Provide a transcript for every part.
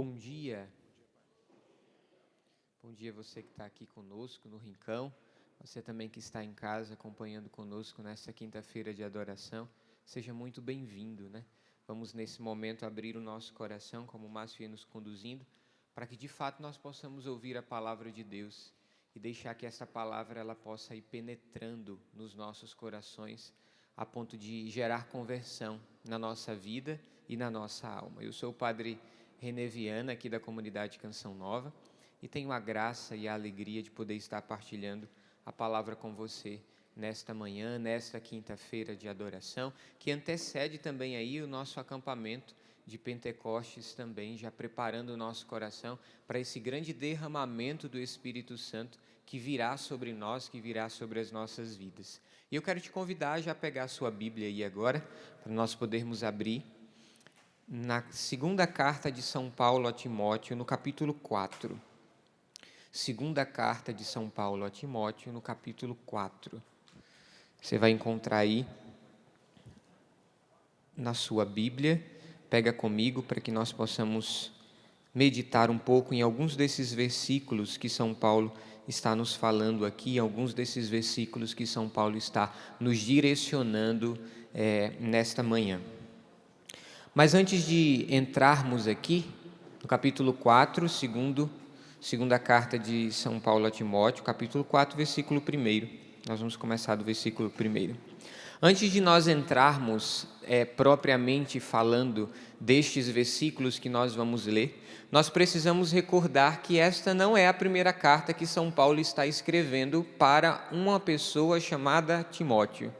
Bom dia. Bom dia você que está aqui conosco no Rincão, você também que está em casa acompanhando conosco nesta quinta-feira de adoração, seja muito bem-vindo, né? Vamos nesse momento abrir o nosso coração, como o Márcio ia nos conduzindo, para que de fato nós possamos ouvir a palavra de Deus e deixar que essa palavra ela possa ir penetrando nos nossos corações a ponto de gerar conversão na nossa vida e na nossa alma. Eu sou o Padre René Viana, aqui da comunidade Canção Nova, e tenho a graça e a alegria de poder estar partilhando a palavra com você nesta manhã, nesta quinta-feira de adoração, que antecede também aí o nosso acampamento de Pentecostes também, já preparando o nosso coração para esse grande derramamento do Espírito Santo que virá sobre nós, que virá sobre as nossas vidas. E eu quero te convidar a já pegar a sua Bíblia aí agora, para nós podermos abrir na segunda carta de São Paulo a Timóteo, no capítulo 4. Segunda carta de São Paulo a Timóteo, no capítulo 4. Você vai encontrar aí na sua Bíblia. Pega comigo para que nós possamos meditar um pouco em alguns desses versículos que São Paulo está nos falando aqui, alguns desses versículos que São Paulo está nos direcionando nesta manhã. Mas antes de entrarmos aqui, no capítulo 4, segunda carta de São Paulo a Timóteo, capítulo 4, versículo 1. Nós vamos começar do versículo 1. Antes de nós entrarmos propriamente falando destes versículos que nós vamos ler, nós precisamos recordar que esta não é a primeira carta que São Paulo está escrevendo para uma pessoa chamada Timóteo.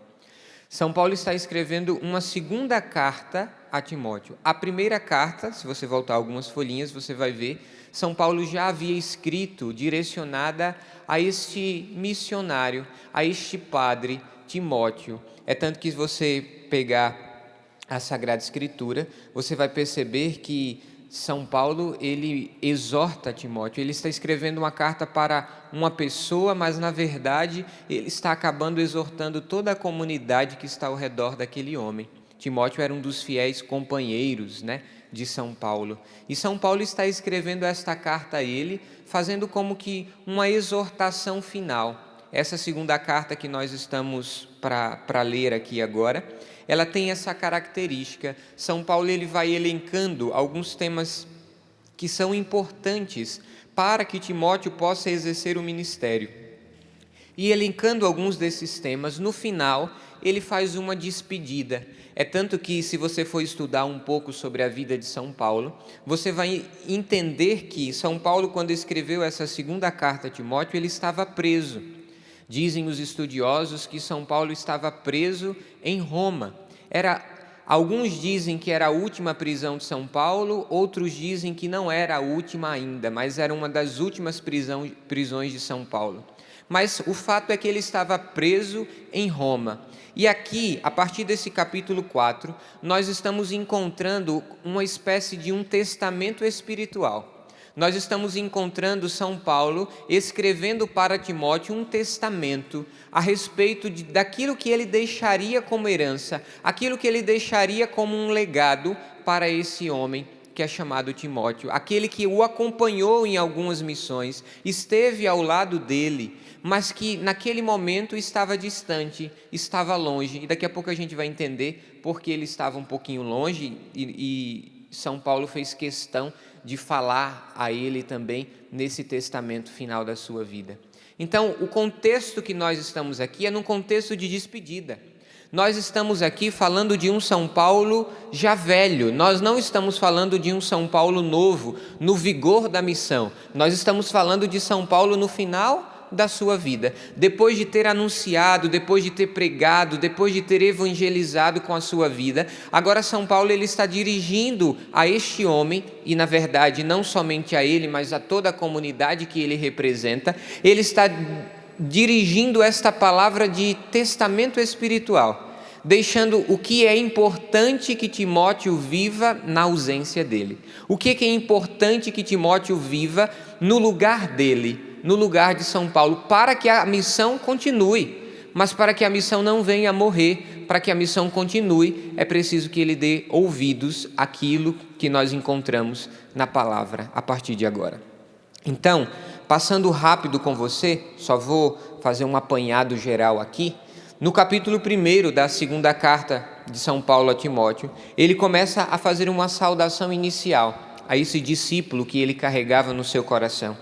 São Paulo está escrevendo uma segunda carta a Timóteo. A primeira carta, se você voltar algumas folhinhas, você vai ver, São Paulo já havia escrito, direcionada a este missionário, a este padre, Timóteo. É tanto que se você pegar a Sagrada Escritura, você vai perceber que São Paulo, ele exorta Timóteo, ele está escrevendo uma carta para uma pessoa, mas na verdade ele está acabando exortando toda a comunidade que está ao redor daquele homem. Timóteo era um dos fiéis companheiros, de São Paulo. E São Paulo está escrevendo esta carta a ele, fazendo como que uma exortação final. Essa segunda carta que nós estamos para ler aqui agora, ela tem essa característica. São Paulo ele vai elencando alguns temas que são importantes para que Timóteo possa exercer o ministério. E elencando alguns desses temas, no final ele faz uma despedida. É tanto que, se você for estudar um pouco sobre a vida de São Paulo, você vai entender que São Paulo, quando escreveu essa segunda carta a Timóteo, ele estava preso. Dizem os estudiosos que São Paulo estava preso em Roma. Alguns dizem que era a última prisão de São Paulo, outros dizem que não era a última ainda, mas era uma das últimas prisões de São Paulo. Mas o fato é que ele estava preso em Roma. E aqui, a partir desse capítulo 4, nós estamos encontrando uma espécie de um testamento espiritual. Nós estamos encontrando São Paulo escrevendo para Timóteo um testamento a respeito daquilo que ele deixaria como herança, aquilo que ele deixaria como um legado para esse homem que é chamado Timóteo, aquele que o acompanhou em algumas missões, esteve ao lado dele, mas que naquele momento estava distante, estava longe, e daqui a pouco a gente vai entender porque ele estava um pouquinho longe e São Paulo fez questão de falar a ele também nesse testamento final da sua vida. Então, o contexto que nós estamos aqui é num contexto de despedida. Nós estamos aqui falando de um São Paulo já velho, nós não estamos falando de um São Paulo novo, no vigor da missão. Nós estamos falando de São Paulo no final da sua vida, depois de ter anunciado, depois de ter pregado, depois de ter evangelizado com a sua vida. Agora São Paulo ele está dirigindo a este homem, e na verdade não somente a ele, mas a toda a comunidade que ele representa, ele está dirigindo esta palavra de testamento espiritual, deixando o que é importante que Timóteo viva na ausência dele. O que é importante que Timóteo viva no lugar dele, no lugar de São Paulo, para que a missão continue. Mas para que a missão não venha a morrer, para que a missão continue, é preciso que ele dê ouvidos àquilo que nós encontramos na palavra a partir de agora. Então, passando rápido com você, só vou fazer um apanhado geral aqui. No capítulo 1 da segunda carta de São Paulo a Timóteo, ele começa a fazer uma saudação inicial a esse discípulo que ele carregava no seu coração.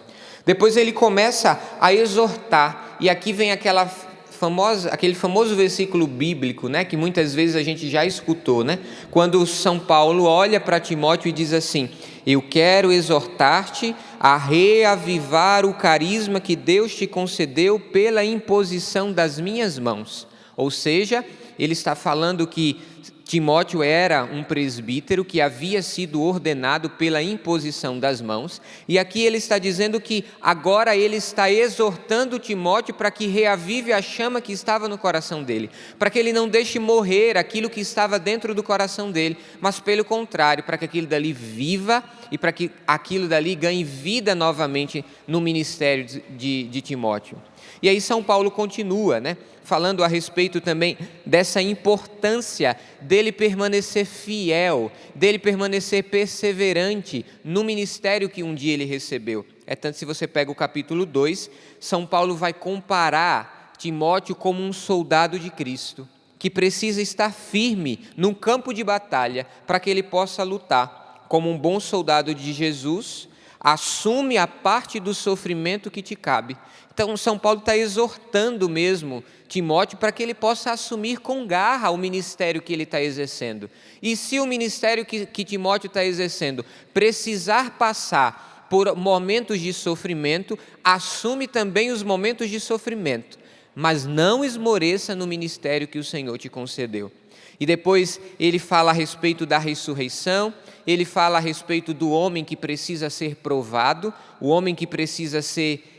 Depois ele começa a exortar, e aqui vem aquele famoso versículo bíblico, né, que muitas vezes a gente já escutou, né, quando São Paulo olha para Timóteo e diz assim: eu quero exortar-te a reavivar o carisma que Deus te concedeu pela imposição das minhas mãos. Ou seja, ele está falando que Timóteo era um presbítero que havia sido ordenado pela imposição das mãos, e aqui ele está dizendo que agora ele está exortando Timóteo para que reavive a chama que estava no coração dele, para que ele não deixe morrer aquilo que estava dentro do coração dele, mas pelo contrário, para que aquilo dali viva e para que aquilo dali ganhe vida novamente no ministério de Timóteo. E aí São Paulo continua, né, falando a respeito também dessa importância dele permanecer fiel, dele permanecer perseverante no ministério que um dia ele recebeu. É tanto, se você pega o capítulo 2, São Paulo vai comparar Timóteo como um soldado de Cristo, que precisa estar firme num campo de batalha para que ele possa lutar. Como um bom soldado de Jesus, assume a parte do sofrimento que te cabe. Então, São Paulo está exortando mesmo Timóteo para que ele possa assumir com garra o ministério que ele está exercendo. E se o ministério que Timóteo está exercendo precisar passar por momentos de sofrimento, assume também os momentos de sofrimento, mas não esmoreça no ministério que o Senhor te concedeu. E depois ele fala a respeito da ressurreição, ele fala a respeito do homem que precisa ser provado, o homem que precisa ser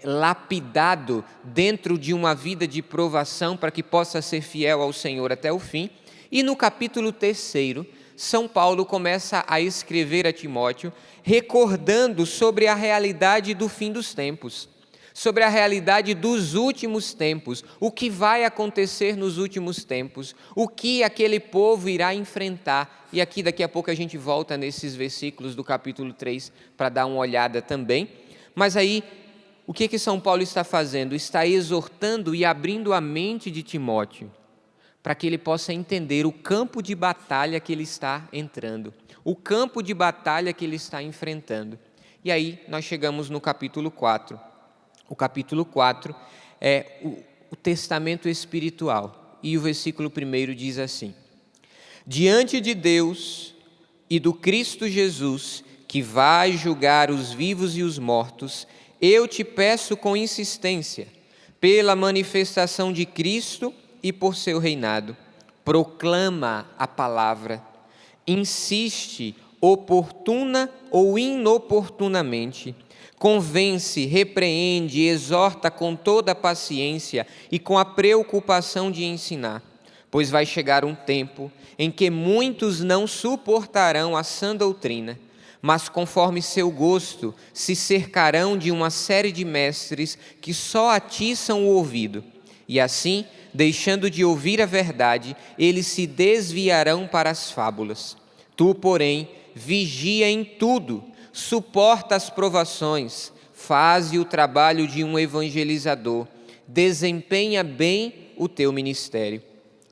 lapidado dentro de uma vida de provação para que possa ser fiel ao Senhor até o fim. E no capítulo 3, São Paulo começa a escrever a Timóteo, recordando sobre a realidade do fim dos tempos, sobre a realidade dos últimos tempos, o que vai acontecer nos últimos tempos, o que aquele povo irá enfrentar. E aqui daqui a pouco a gente volta nesses versículos do capítulo 3 para dar uma olhada também. Mas aí, o que São Paulo está fazendo? Está exortando e abrindo a mente de Timóteo, para que ele possa entender o campo de batalha que ele está entrando, o campo de batalha que ele está enfrentando. E aí nós chegamos no capítulo 4. O capítulo 4 é o testamento espiritual. E o versículo 1 diz assim: diante de Deus e do Cristo Jesus, que vai julgar os vivos e os mortos, eu te peço com insistência, pela manifestação de Cristo e por seu reinado, proclama a palavra, insiste oportuna ou inoportunamente, convence, repreende, exorta com toda a paciência e com a preocupação de ensinar, pois vai chegar um tempo em que muitos não suportarão a sã doutrina, mas conforme seu gosto se cercarão de uma série de mestres que só atiçam o ouvido, e assim, deixando de ouvir a verdade, eles se desviarão para as fábulas. Tu, porém, vigia em tudo, suporta as provações, faze o trabalho de um evangelizador, desempenha bem o teu ministério.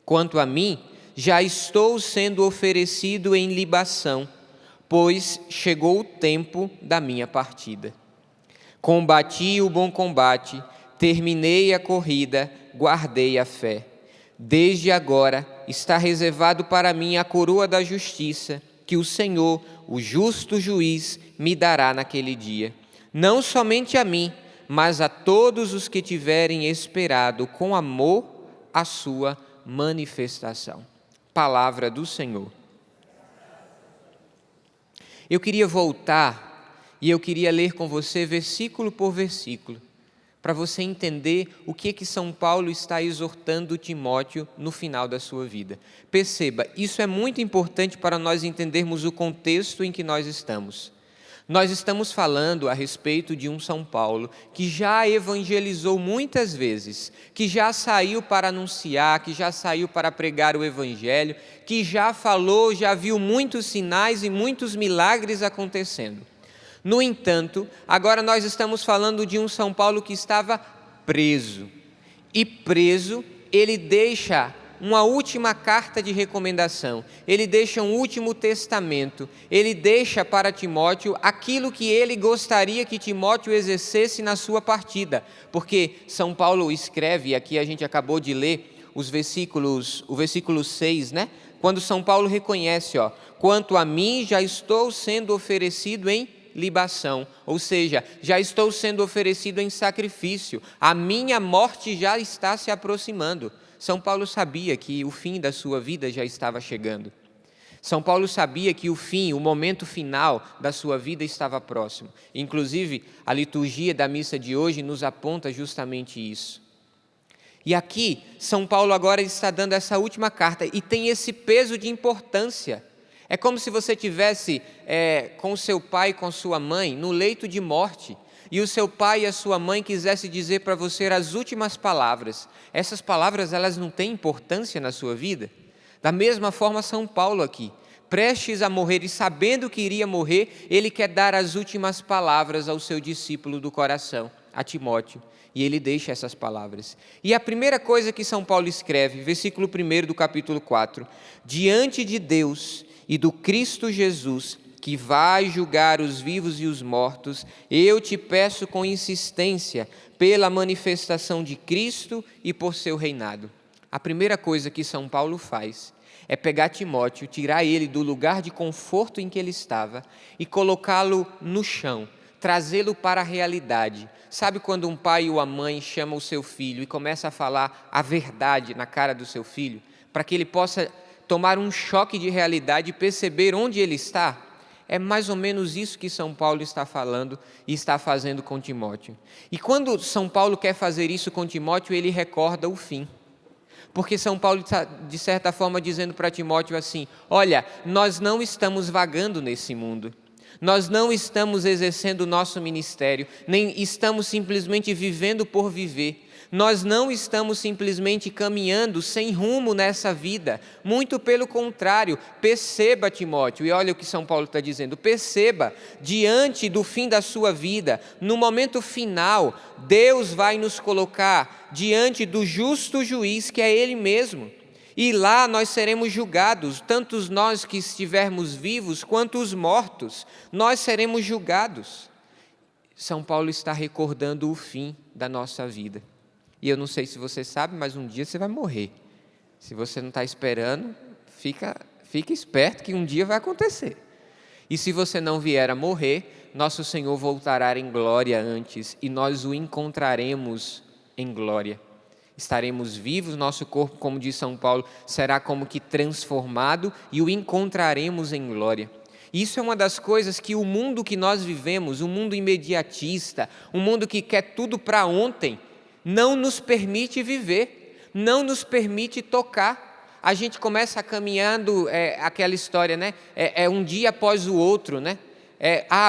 Quanto a mim, já estou sendo oferecido em libação, pois chegou o tempo da minha partida. Combati o bom combate, terminei a corrida, guardei a fé. Desde agora está reservado para mim a coroa da justiça, que o Senhor, o justo juiz, me dará naquele dia. Não somente a mim, mas a todos os que tiverem esperado com amor a sua manifestação. Palavra do Senhor. Eu queria voltar e eu queria ler com você versículo por versículo, para você entender o que São Paulo está exortando Timóteo no final da sua vida. Perceba, isso é muito importante para nós entendermos o contexto em que nós estamos. Nós estamos falando a respeito de um São Paulo que já evangelizou muitas vezes, que já saiu para anunciar, que já saiu para pregar o Evangelho, que já falou, já viu muitos sinais e muitos milagres acontecendo. No entanto, agora nós estamos falando de um São Paulo que estava preso. E preso, ele deixa uma última carta de recomendação, ele deixa um último testamento, ele deixa para Timóteo aquilo que ele gostaria que Timóteo exercesse na sua partida, porque São Paulo escreve, aqui a gente acabou de ler o versículo 6, né? Quando São Paulo reconhece, quanto a mim já estou sendo oferecido em libação, ou seja, já estou sendo oferecido em sacrifício, a minha morte já está se aproximando. São Paulo sabia que o fim da sua vida já estava chegando. São Paulo sabia que o momento final da sua vida estava próximo. Inclusive, a liturgia da missa de hoje nos aponta justamente isso. E aqui, São Paulo agora está dando essa última carta e tem esse peso de importância. É como se você tivesse com seu pai e com sua mãe no leito de morte, e o seu pai e a sua mãe quisessem dizer para você as últimas palavras. Essas palavras, elas não têm importância na sua vida? Da mesma forma, São Paulo aqui, prestes a morrer e sabendo que iria morrer, ele quer dar as últimas palavras ao seu discípulo do coração, a Timóteo. E ele deixa essas palavras. E a primeira coisa que São Paulo escreve, versículo 1 do capítulo 4, diante de Deus e do Cristo Jesus, que vai julgar os vivos e os mortos, eu te peço com insistência, pela manifestação de Cristo e por seu reinado. A primeira coisa que São Paulo faz é pegar Timóteo, tirar ele do lugar de conforto em que ele estava e colocá-lo no chão, trazê-lo para a realidade. Sabe quando um pai ou a mãe chama o seu filho e começa a falar a verdade na cara do seu filho, para que ele possa tomar um choque de realidade e perceber onde ele está? É mais ou menos isso que São Paulo está falando e está fazendo com Timóteo. E quando São Paulo quer fazer isso com Timóteo, ele recorda o fim. Porque São Paulo está, de certa forma, dizendo para Timóteo assim: olha, nós não estamos vagando nesse mundo. Nós não estamos exercendo o nosso ministério, nem estamos simplesmente vivendo por viver. Nós não estamos simplesmente caminhando sem rumo nessa vida. Muito pelo contrário, perceba, Timóteo, e olha o que São Paulo está dizendo, perceba, diante do fim da sua vida, no momento final, Deus vai nos colocar diante do justo juiz, que é Ele mesmo. E lá nós seremos julgados, tanto nós que estivermos vivos, quanto os mortos, nós seremos julgados. São Paulo está recordando o fim da nossa vida. E eu não sei se você sabe, mas um dia você vai morrer. Se você não está esperando, fica esperto que um dia vai acontecer. E se você não vier a morrer, nosso Senhor voltará em glória antes, e nós o encontraremos em glória. Estaremos vivos, nosso corpo, como diz São Paulo, será como que transformado e o encontraremos em glória. Isso é uma das coisas que o mundo que nós vivemos, um mundo imediatista, um mundo que quer tudo para ontem, não nos permite viver, não nos permite tocar. A gente começa caminhando, aquela história, né? Um dia após o outro, né?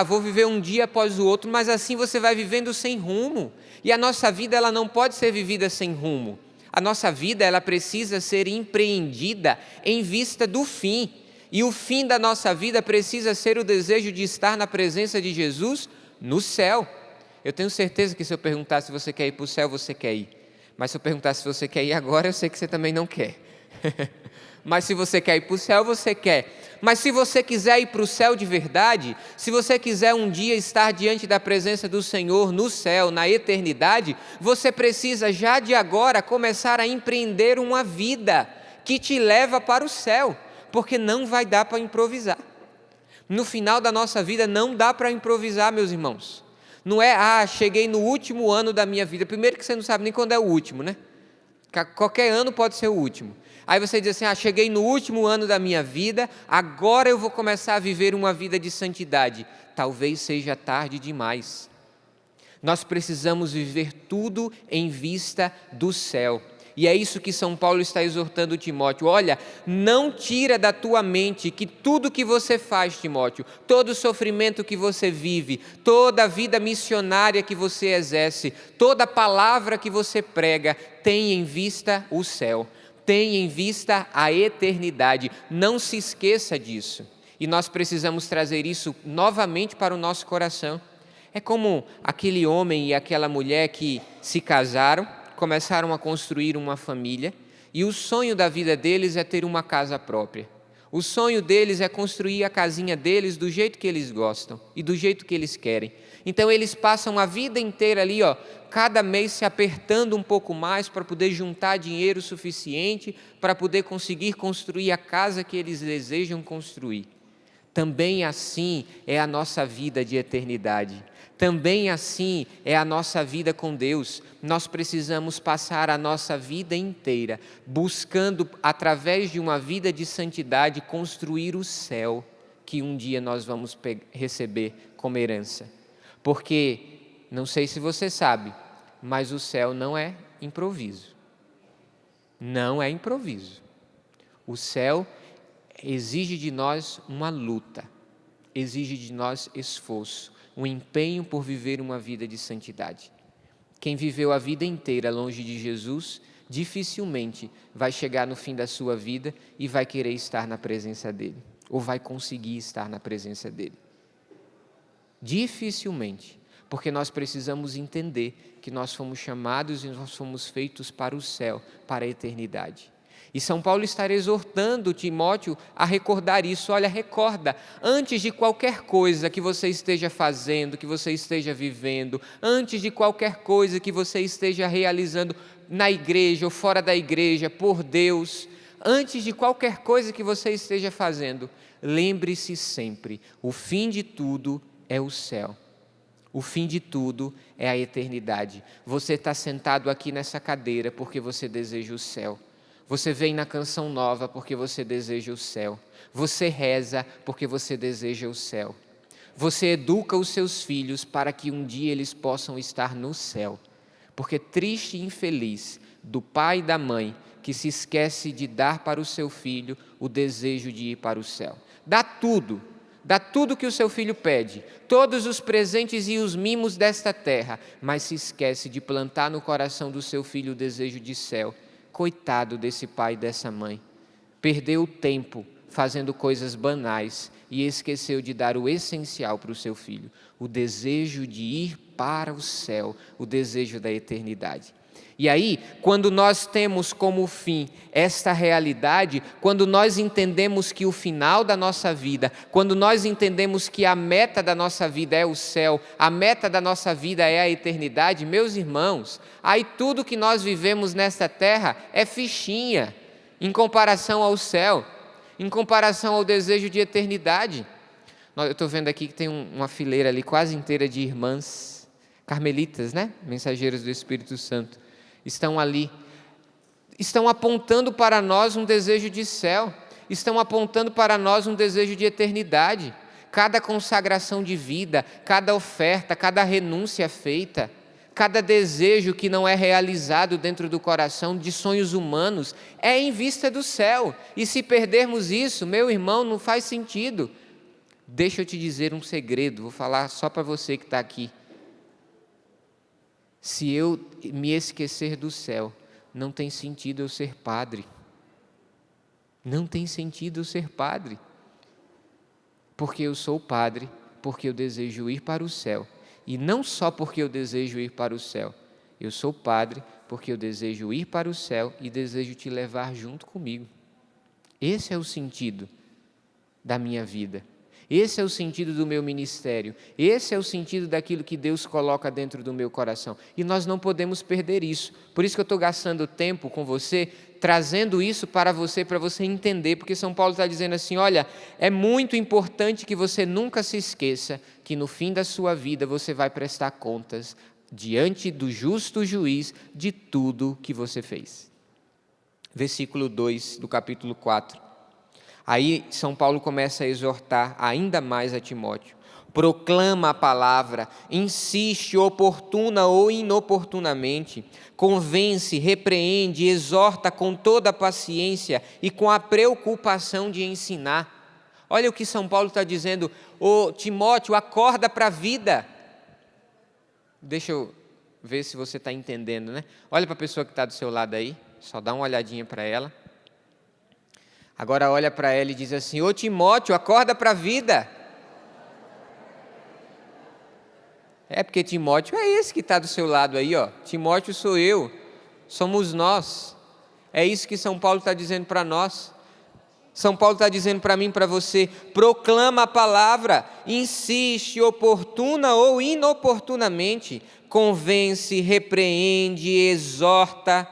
Vou viver um dia após o outro, mas assim você vai vivendo sem rumo. E a nossa vida, ela não pode ser vivida sem rumo. A nossa vida, ela precisa ser empreendida em vista do fim. E o fim da nossa vida precisa ser o desejo de estar na presença de Jesus no céu. Eu tenho certeza que se eu perguntar se você quer ir para o céu, você quer ir. Mas se eu perguntar se você quer ir agora, eu sei que você também não quer. Mas se você quer ir para o céu, você quer. Mas se você quiser ir para o céu de verdade, se você quiser um dia estar diante da presença do Senhor no céu, na eternidade, você precisa já de agora começar a empreender uma vida que te leva para o céu, porque não vai dar para improvisar. No final da nossa vida não dá para improvisar, meus irmãos. Não é, cheguei no último ano da minha vida. Primeiro que você não sabe nem quando é o último, né? Qualquer ano pode ser o último. Aí você diz assim, cheguei no último ano da minha vida, agora eu vou começar a viver uma vida de santidade. Talvez seja tarde demais. Nós precisamos viver tudo em vista do céu. E é isso que São Paulo está exortando Timóteo. Olha, não tira da tua mente que tudo que você faz, Timóteo, todo o sofrimento que você vive, toda a vida missionária que você exerce, toda a palavra que você prega, tem em vista o céu, tem em vista a eternidade. Não se esqueça disso. E nós precisamos trazer isso novamente para o nosso coração. É como aquele homem e aquela mulher que se casaram, começaram a construir uma família, e o sonho da vida deles é ter uma casa própria. O sonho deles é construir a casinha deles do jeito que eles gostam e do jeito que eles querem. Então eles passam a vida inteira ali, cada mês se apertando um pouco mais para poder juntar dinheiro suficiente para poder conseguir construir a casa que eles desejam construir. Também assim é a nossa vida de eternidade. Também assim é a nossa vida com Deus. Nós precisamos passar a nossa vida inteira buscando, através de uma vida de santidade, construir o céu que um dia nós vamos receber como herança. Porque, não sei se você sabe, mas o céu não é improviso. Não é improviso. O céu exige de nós uma luta, exige de nós esforço, um empenho por viver uma vida de santidade. Quem viveu a vida inteira longe de Jesus, dificilmente vai chegar no fim da sua vida e vai querer estar na presença dele, ou vai conseguir estar na presença dele. Dificilmente, porque nós precisamos entender que nós fomos chamados e nós fomos feitos para o céu, para a eternidade. E São Paulo está exortando Timóteo a recordar isso. Olha, recorda, antes de qualquer coisa que você esteja fazendo, que você esteja vivendo, antes de qualquer coisa que você esteja realizando na igreja ou fora da igreja, por Deus, antes de qualquer coisa que você esteja fazendo, lembre-se sempre, o fim de tudo é o céu. O fim de tudo é a eternidade. Você está sentado aqui nessa cadeira porque você deseja o céu. Você vem na canção nova porque você deseja o céu. Você reza porque você deseja o céu. Você educa os seus filhos para que um dia eles possam estar no céu. Porque triste e infeliz do pai e da mãe que se esquece de dar para o seu filho o desejo de ir para o céu. Dá tudo que o seu filho pede, todos os presentes e os mimos desta terra, mas se esquece de plantar no coração do seu filho o desejo de céu. Coitado desse pai e dessa mãe, perdeu o tempo fazendo coisas banais e esqueceu de dar o essencial para o seu filho, o desejo de ir para o céu, o desejo da eternidade. E aí, quando nós temos como fim esta realidade, quando nós entendemos que o final da nossa vida, quando nós entendemos que a meta da nossa vida é o céu, a meta da nossa vida é a eternidade, meus irmãos, aí tudo que nós vivemos nesta terra é fichinha em comparação ao céu, em comparação ao desejo de eternidade. Eu estou vendo aqui que tem uma fileira ali quase inteira de irmãs carmelitas, né? Mensageiras do Espírito Santo. Estão ali, estão apontando para nós um desejo de céu, estão apontando para nós um desejo de eternidade. Cada consagração de vida, cada oferta, cada renúncia feita, cada desejo que não é realizado dentro do coração de sonhos humanos, é em vista do céu. E se perdermos isso, meu irmão, não faz sentido. Deixa eu te dizer um segredo, vou falar só para você que está aqui. Se eu me esquecer do céu, não tem sentido eu ser padre. Não tem sentido eu ser padre. Porque eu sou padre, porque eu desejo ir para o céu. E não só porque eu desejo ir para o céu. Eu sou padre porque eu desejo ir para o céu e desejo te levar junto comigo. Esse é o sentido da minha vida. Esse é o sentido do meu ministério. Esse é o sentido daquilo que Deus coloca dentro do meu coração. E nós não podemos perder isso. Por isso que eu estou gastando tempo com você, trazendo isso para você entender. Porque São Paulo está dizendo assim, olha, é muito importante que você nunca se esqueça que no fim da sua vida você vai prestar contas diante do justo juiz de tudo que você fez. Versículo 2 do capítulo 4. Aí São Paulo começa a exortar ainda mais a Timóteo. proclama a palavra, insiste oportuna ou inoportunamente, convence, repreende, exorta com toda a paciência e com a preocupação de ensinar. Olha o que São Paulo está dizendo: ô Timóteo, acorda para a vida. Deixa eu ver se você está entendendo, né? Olha para a pessoa que está do seu lado aí, só dá uma olhadinha para ela. Agora olha para ela e diz assim: ô Timóteo, acorda para a vida. É porque Timóteo é esse que está do seu lado aí, ó. Timóteo sou eu, somos nós. É isso que São Paulo está dizendo para nós. São Paulo está dizendo para mim e para você: proclama a palavra, insiste oportuna ou inoportunamente, convence, repreende, exorta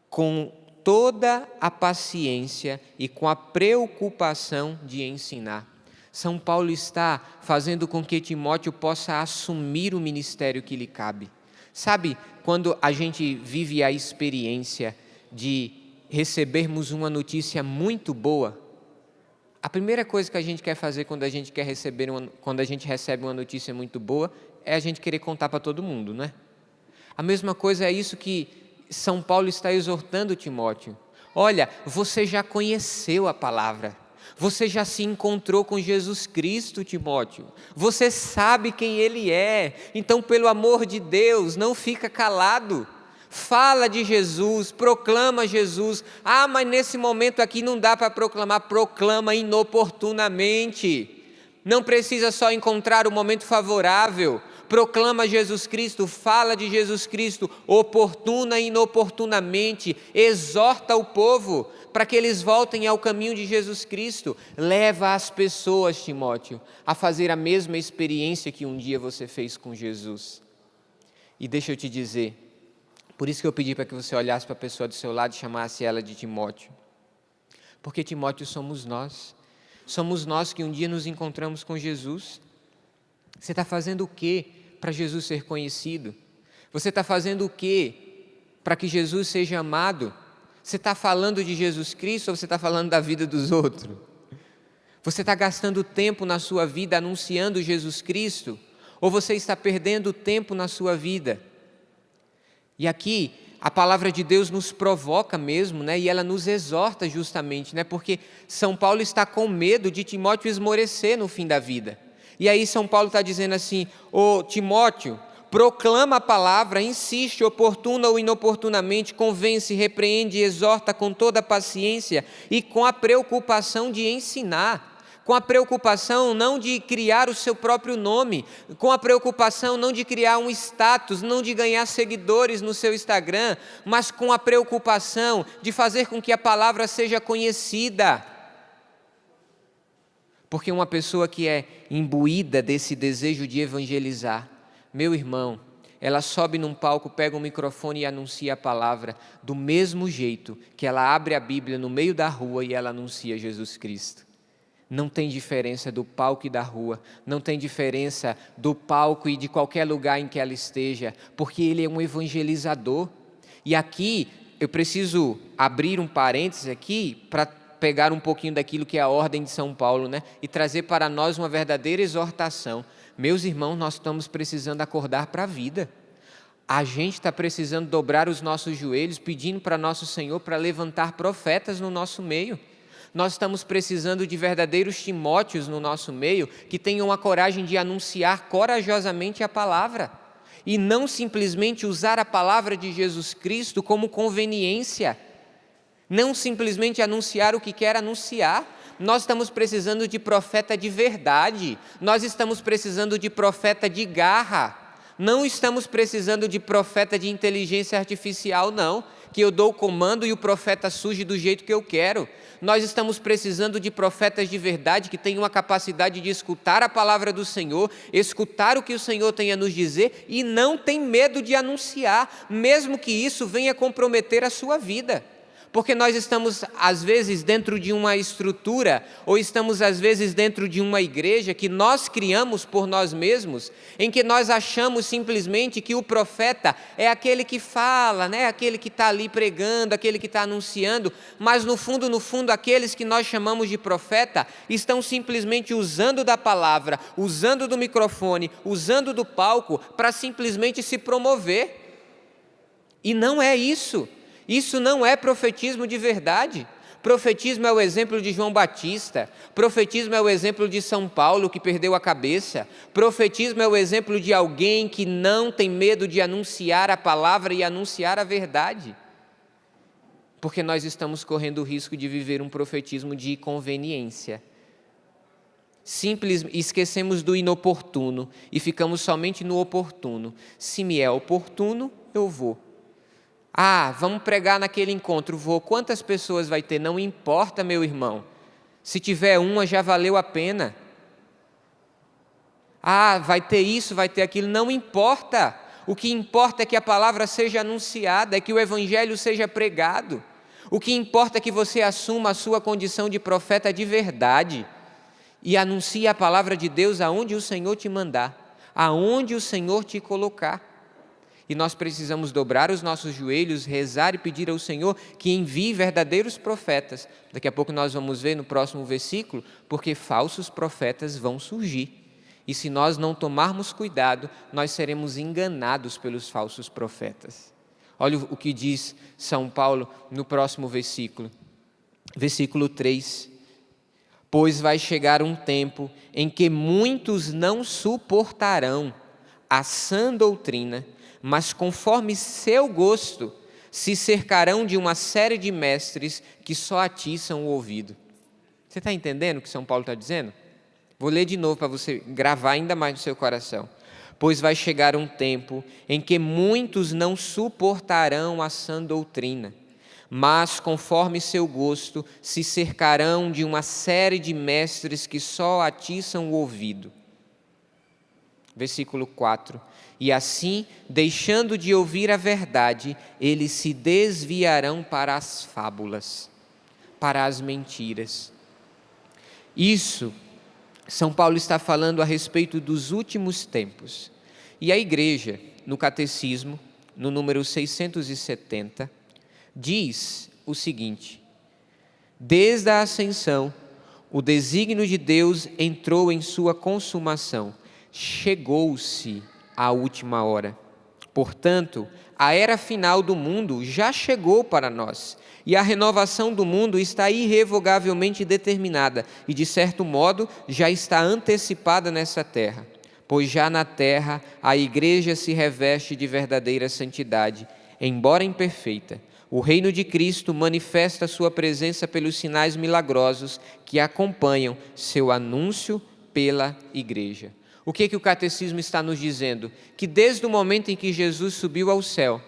com toda a paciência e com a preocupação de ensinar. São Paulo está fazendo com que Timóteo possa assumir o ministério que lhe cabe. Sabe, quando a gente vive a experiência de recebermos uma notícia muito boa, a primeira coisa que a gente quer fazer quando a gente recebe uma notícia muito boa é a gente querer contar para todo mundo, não é? A mesma coisa é isso que São Paulo está exortando Timóteo. Olha, você já conheceu a palavra. Você já se encontrou com Jesus Cristo, Timóteo. Você sabe quem Ele é. Então, pelo amor de Deus, não fica calado. Fala de Jesus, proclama Jesus. Ah, mas nesse momento aqui não dá para proclamar. Proclama inoportunamente. Não precisa só encontrar o momento favorável. Proclama Jesus Cristo, fala de Jesus Cristo, oportuna e inoportunamente. Exorta o povo para que eles voltem ao caminho de Jesus Cristo. Leva as pessoas, Timóteo, a fazer a mesma experiência que um dia você fez com Jesus. E deixa eu te dizer, por isso que eu pedi para que você olhasse para a pessoa do seu lado e chamasse ela de Timóteo. Porque Timóteo somos nós. Somos nós que um dia nos encontramos com Jesus. Você está fazendo o quê para Jesus ser conhecido? Você está fazendo o quê para que Jesus seja amado? Você está falando de Jesus Cristo ou você está falando da vida dos outros? Você está gastando tempo na sua vida anunciando Jesus Cristo? Ou você está perdendo tempo na sua vida? E aqui a palavra de Deus nos provoca mesmo, né? E ela nos exorta justamente, né? Porque São Paulo está com medo de Timóteo esmorecer no fim da vida. E aí São Paulo está dizendo assim: ô Timóteo, proclama a palavra, insiste oportuna ou inoportunamente, convence, repreende e exorta com toda a paciência e com a preocupação de ensinar. Com a preocupação não de criar o seu próprio nome, com a preocupação não de criar um status, não de ganhar seguidores no seu Instagram, mas com a preocupação de fazer com que a palavra seja conhecida. Porque uma pessoa que é imbuída desse desejo de evangelizar, meu irmão, ela sobe num palco, pega um microfone e anuncia a palavra do mesmo jeito que ela abre a Bíblia no meio da rua e ela anuncia Jesus Cristo. Não tem diferença do palco e da rua, não tem diferença do palco e de qualquer lugar em que ela esteja, porque ele é um evangelizador. E aqui eu preciso abrir um parênteses aqui para pegar um pouquinho daquilo que é a ordem de São Paulo, né? E trazer para nós uma verdadeira exortação. Meus irmãos, nós estamos precisando acordar para a vida. A gente está precisando dobrar os nossos joelhos, pedindo para nosso Senhor para levantar profetas no nosso meio. Nós estamos precisando de verdadeiros Timóteos no nosso meio, que tenham a coragem de anunciar corajosamente a palavra, e não simplesmente usar a palavra de Jesus Cristo como conveniência, não simplesmente anunciar o que quer anunciar. Nós estamos precisando de profeta de verdade, nós estamos precisando de profeta de garra, não estamos precisando de profeta de inteligência artificial, não, que eu dou o comando e o profeta surge do jeito que eu quero. Nós estamos precisando de profetas de verdade que tenham a capacidade de escutar a palavra do Senhor, escutar o que o Senhor tem a nos dizer e não tem medo de anunciar, mesmo que isso venha comprometer a sua vida. Porque nós estamos, às vezes, dentro de uma estrutura, ou estamos, às vezes, dentro de uma igreja que nós criamos por nós mesmos, em que nós achamos simplesmente que o profeta é aquele que fala, né? Aquele que está ali pregando, aquele que está anunciando, mas no fundo, aqueles que nós chamamos de profeta estão simplesmente usando da palavra, usando do microfone, usando do palco para simplesmente se promover. E não é isso. Isso não é profetismo de verdade. Profetismo é o exemplo de João Batista. Profetismo é o exemplo de São Paulo, que perdeu a cabeça. Profetismo é o exemplo de alguém que não tem medo de anunciar a palavra e anunciar a verdade. Porque nós estamos correndo o risco de viver um profetismo de conveniência. Esquecemos do inoportuno e ficamos somente no oportuno. Se me é oportuno, eu vou. Vamos pregar naquele encontro, vou. Quantas pessoas vai ter? Não importa, meu irmão. Se tiver uma, já valeu a pena. Vai ter isso, vai ter aquilo. Não importa. O que importa é que a palavra seja anunciada, é que o evangelho seja pregado. O que importa é que você assuma a sua condição de profeta de verdade e anuncie a palavra de Deus aonde o Senhor te mandar, aonde o Senhor te colocar. E nós precisamos dobrar os nossos joelhos, rezar e pedir ao Senhor que envie verdadeiros profetas. Daqui a pouco nós vamos ver no próximo versículo, porque falsos profetas vão surgir. E se nós não tomarmos cuidado, nós seremos enganados pelos falsos profetas. Olha o que diz São Paulo no próximo versículo. Versículo 3. Pois vai chegar um tempo em que muitos não suportarão a sã doutrina, mas conforme seu gosto, se cercarão de uma série de mestres que só atiçam o ouvido. Você está entendendo o que São Paulo está dizendo? Vou ler de novo para você gravar ainda mais no seu coração. Pois vai chegar um tempo em que muitos não suportarão a sã doutrina, mas conforme seu gosto, se cercarão de uma série de mestres que só atiçam o ouvido. Versículo 4. E assim, deixando de ouvir a verdade, eles se desviarão para as fábulas, para as mentiras. Isso, São Paulo está falando a respeito dos últimos tempos. E a igreja, no Catecismo, no número 670, diz o seguinte: desde a ascensão, o desígnio de Deus entrou em sua consumação, chegou-se a última hora. Portanto, a era final do mundo já chegou para nós, e a renovação do mundo está irrevogavelmente determinada, e de certo modo já está antecipada nessa terra, pois já na terra a igreja se reveste de verdadeira santidade, embora imperfeita. O reino de Cristo manifesta sua presença pelos sinais milagrosos que acompanham seu anúncio pela igreja. O que o catecismo está nos dizendo? Que desde o momento em que Jesus subiu ao céu,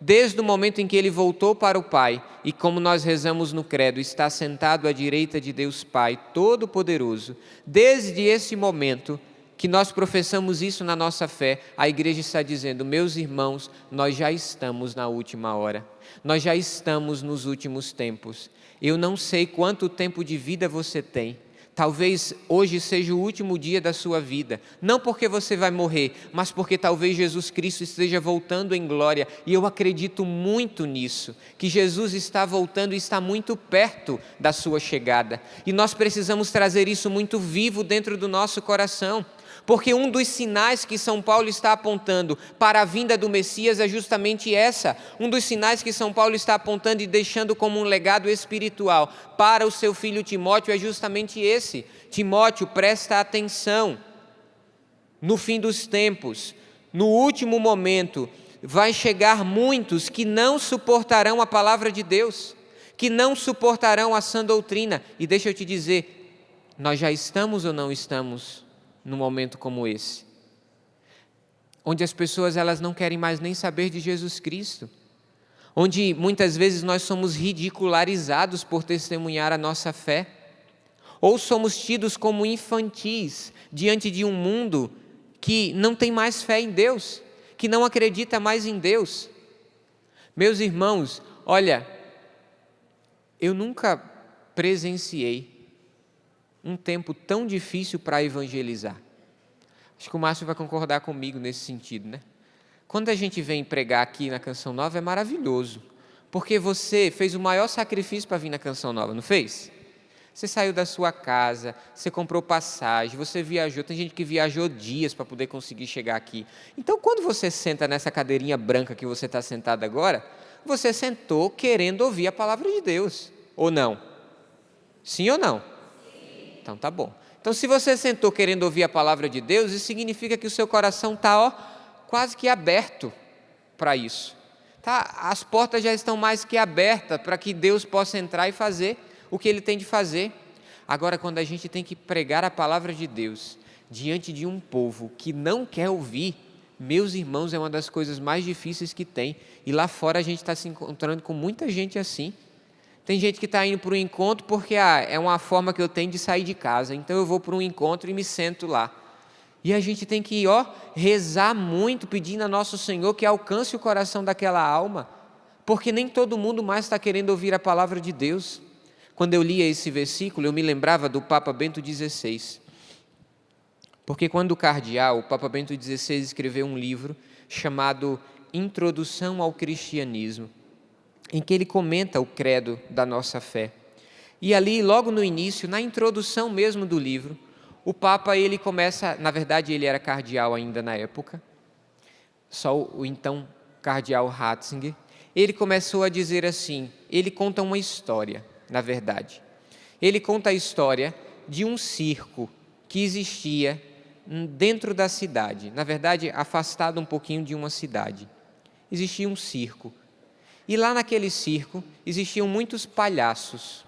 desde o momento em que ele voltou para o Pai, e como nós rezamos no credo, está sentado à direita de Deus Pai Todo-Poderoso, desde esse momento que nós professamos isso na nossa fé, a igreja está dizendo: meus irmãos, nós já estamos na última hora, nós já estamos nos últimos tempos. Eu não sei quanto tempo de vida você tem. Talvez hoje seja o último dia da sua vida, não porque você vai morrer, mas porque talvez Jesus Cristo esteja voltando em glória, e eu acredito muito nisso, que Jesus está voltando e está muito perto da sua chegada, e nós precisamos trazer isso muito vivo dentro do nosso coração, porque um dos sinais que São Paulo está apontando para a vinda do Messias é justamente essa. Um dos sinais que São Paulo está apontando e deixando como um legado espiritual para o seu filho Timóteo é justamente esse. Timóteo, presta atenção. No fim dos tempos, no último momento, vai chegar muitos que não suportarão a palavra de Deus, que não suportarão a sã doutrina. E deixa eu te dizer, nós já estamos ou não estamos num momento como esse, onde as pessoas elas não querem mais nem saber de Jesus Cristo, onde muitas vezes nós somos ridicularizados por testemunhar a nossa fé, ou somos tidos como infantis diante de um mundo que não tem mais fé em Deus, que não acredita mais em Deus. Meus irmãos, olha, Eu nunca presenciei um tempo tão difícil para evangelizar. Acho que o Márcio vai concordar comigo nesse sentido, né? Quando a gente vem pregar aqui na Canção Nova é maravilhoso, porque você fez o maior sacrifício para vir na Canção Nova, não fez? Você saiu da sua casa, você comprou passagem, você viajou, tem gente que viajou dias para poder conseguir chegar aqui. Então, quando você senta nessa cadeirinha branca que você está sentado agora, você sentou querendo ouvir a palavra de Deus, ou não? Sim ou não? Sim. Então, tá bom. Então, se você sentou querendo ouvir a palavra de Deus, isso significa que o seu coração está quase que aberto para isso. Tá? As portas já estão mais que abertas para que Deus possa entrar e fazer o que Ele tem de fazer. Agora, quando a gente tem que pregar a palavra de Deus diante de um povo que não quer ouvir, meus irmãos, é uma das coisas mais difíceis que tem. E lá fora a gente está se encontrando com muita gente assim. Tem gente que está indo para um encontro porque é uma forma que eu tenho de sair de casa. Então eu vou para um encontro e me sento lá. E a gente tem que rezar muito, pedindo a nosso Senhor que alcance o coração daquela alma, porque nem todo mundo mais está querendo ouvir a palavra de Deus. Quando eu lia esse versículo, eu me lembrava do Papa Bento XVI. Porque quando o cardeal, o Papa Bento XVI, escreveu um livro chamado Introdução ao Cristianismo, em que ele comenta o credo da nossa fé. E ali, logo no início, na introdução mesmo do livro, o Papa, ele começa, na verdade ele era cardeal ainda na época, só o então cardeal Ratzinger, ele começou a dizer assim, ele conta uma história, na verdade. Ele conta a história de um circo que existia dentro da cidade, na verdade afastado um pouquinho de uma cidade. Existia um circo, e lá naquele circo existiam muitos palhaços.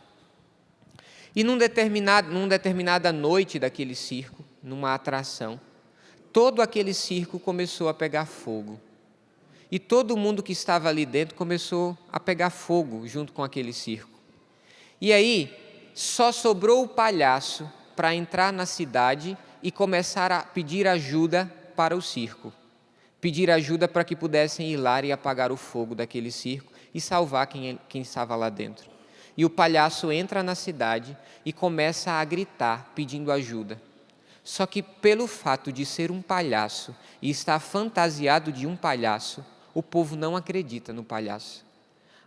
E numa determinada noite daquele circo, numa atração, todo aquele circo começou a pegar fogo. E todo mundo que estava ali dentro começou a pegar fogo junto com aquele circo. E aí, só sobrou o palhaço para entrar na cidade e começar a pedir ajuda para o circo. Pedir ajuda para que pudessem ir lá e apagar o fogo daquele circo e salvar quem estava lá dentro. E o palhaço entra na cidade e começa a gritar, pedindo ajuda. Só que pelo fato de ser um palhaço e estar fantasiado de um palhaço, o povo não acredita no palhaço.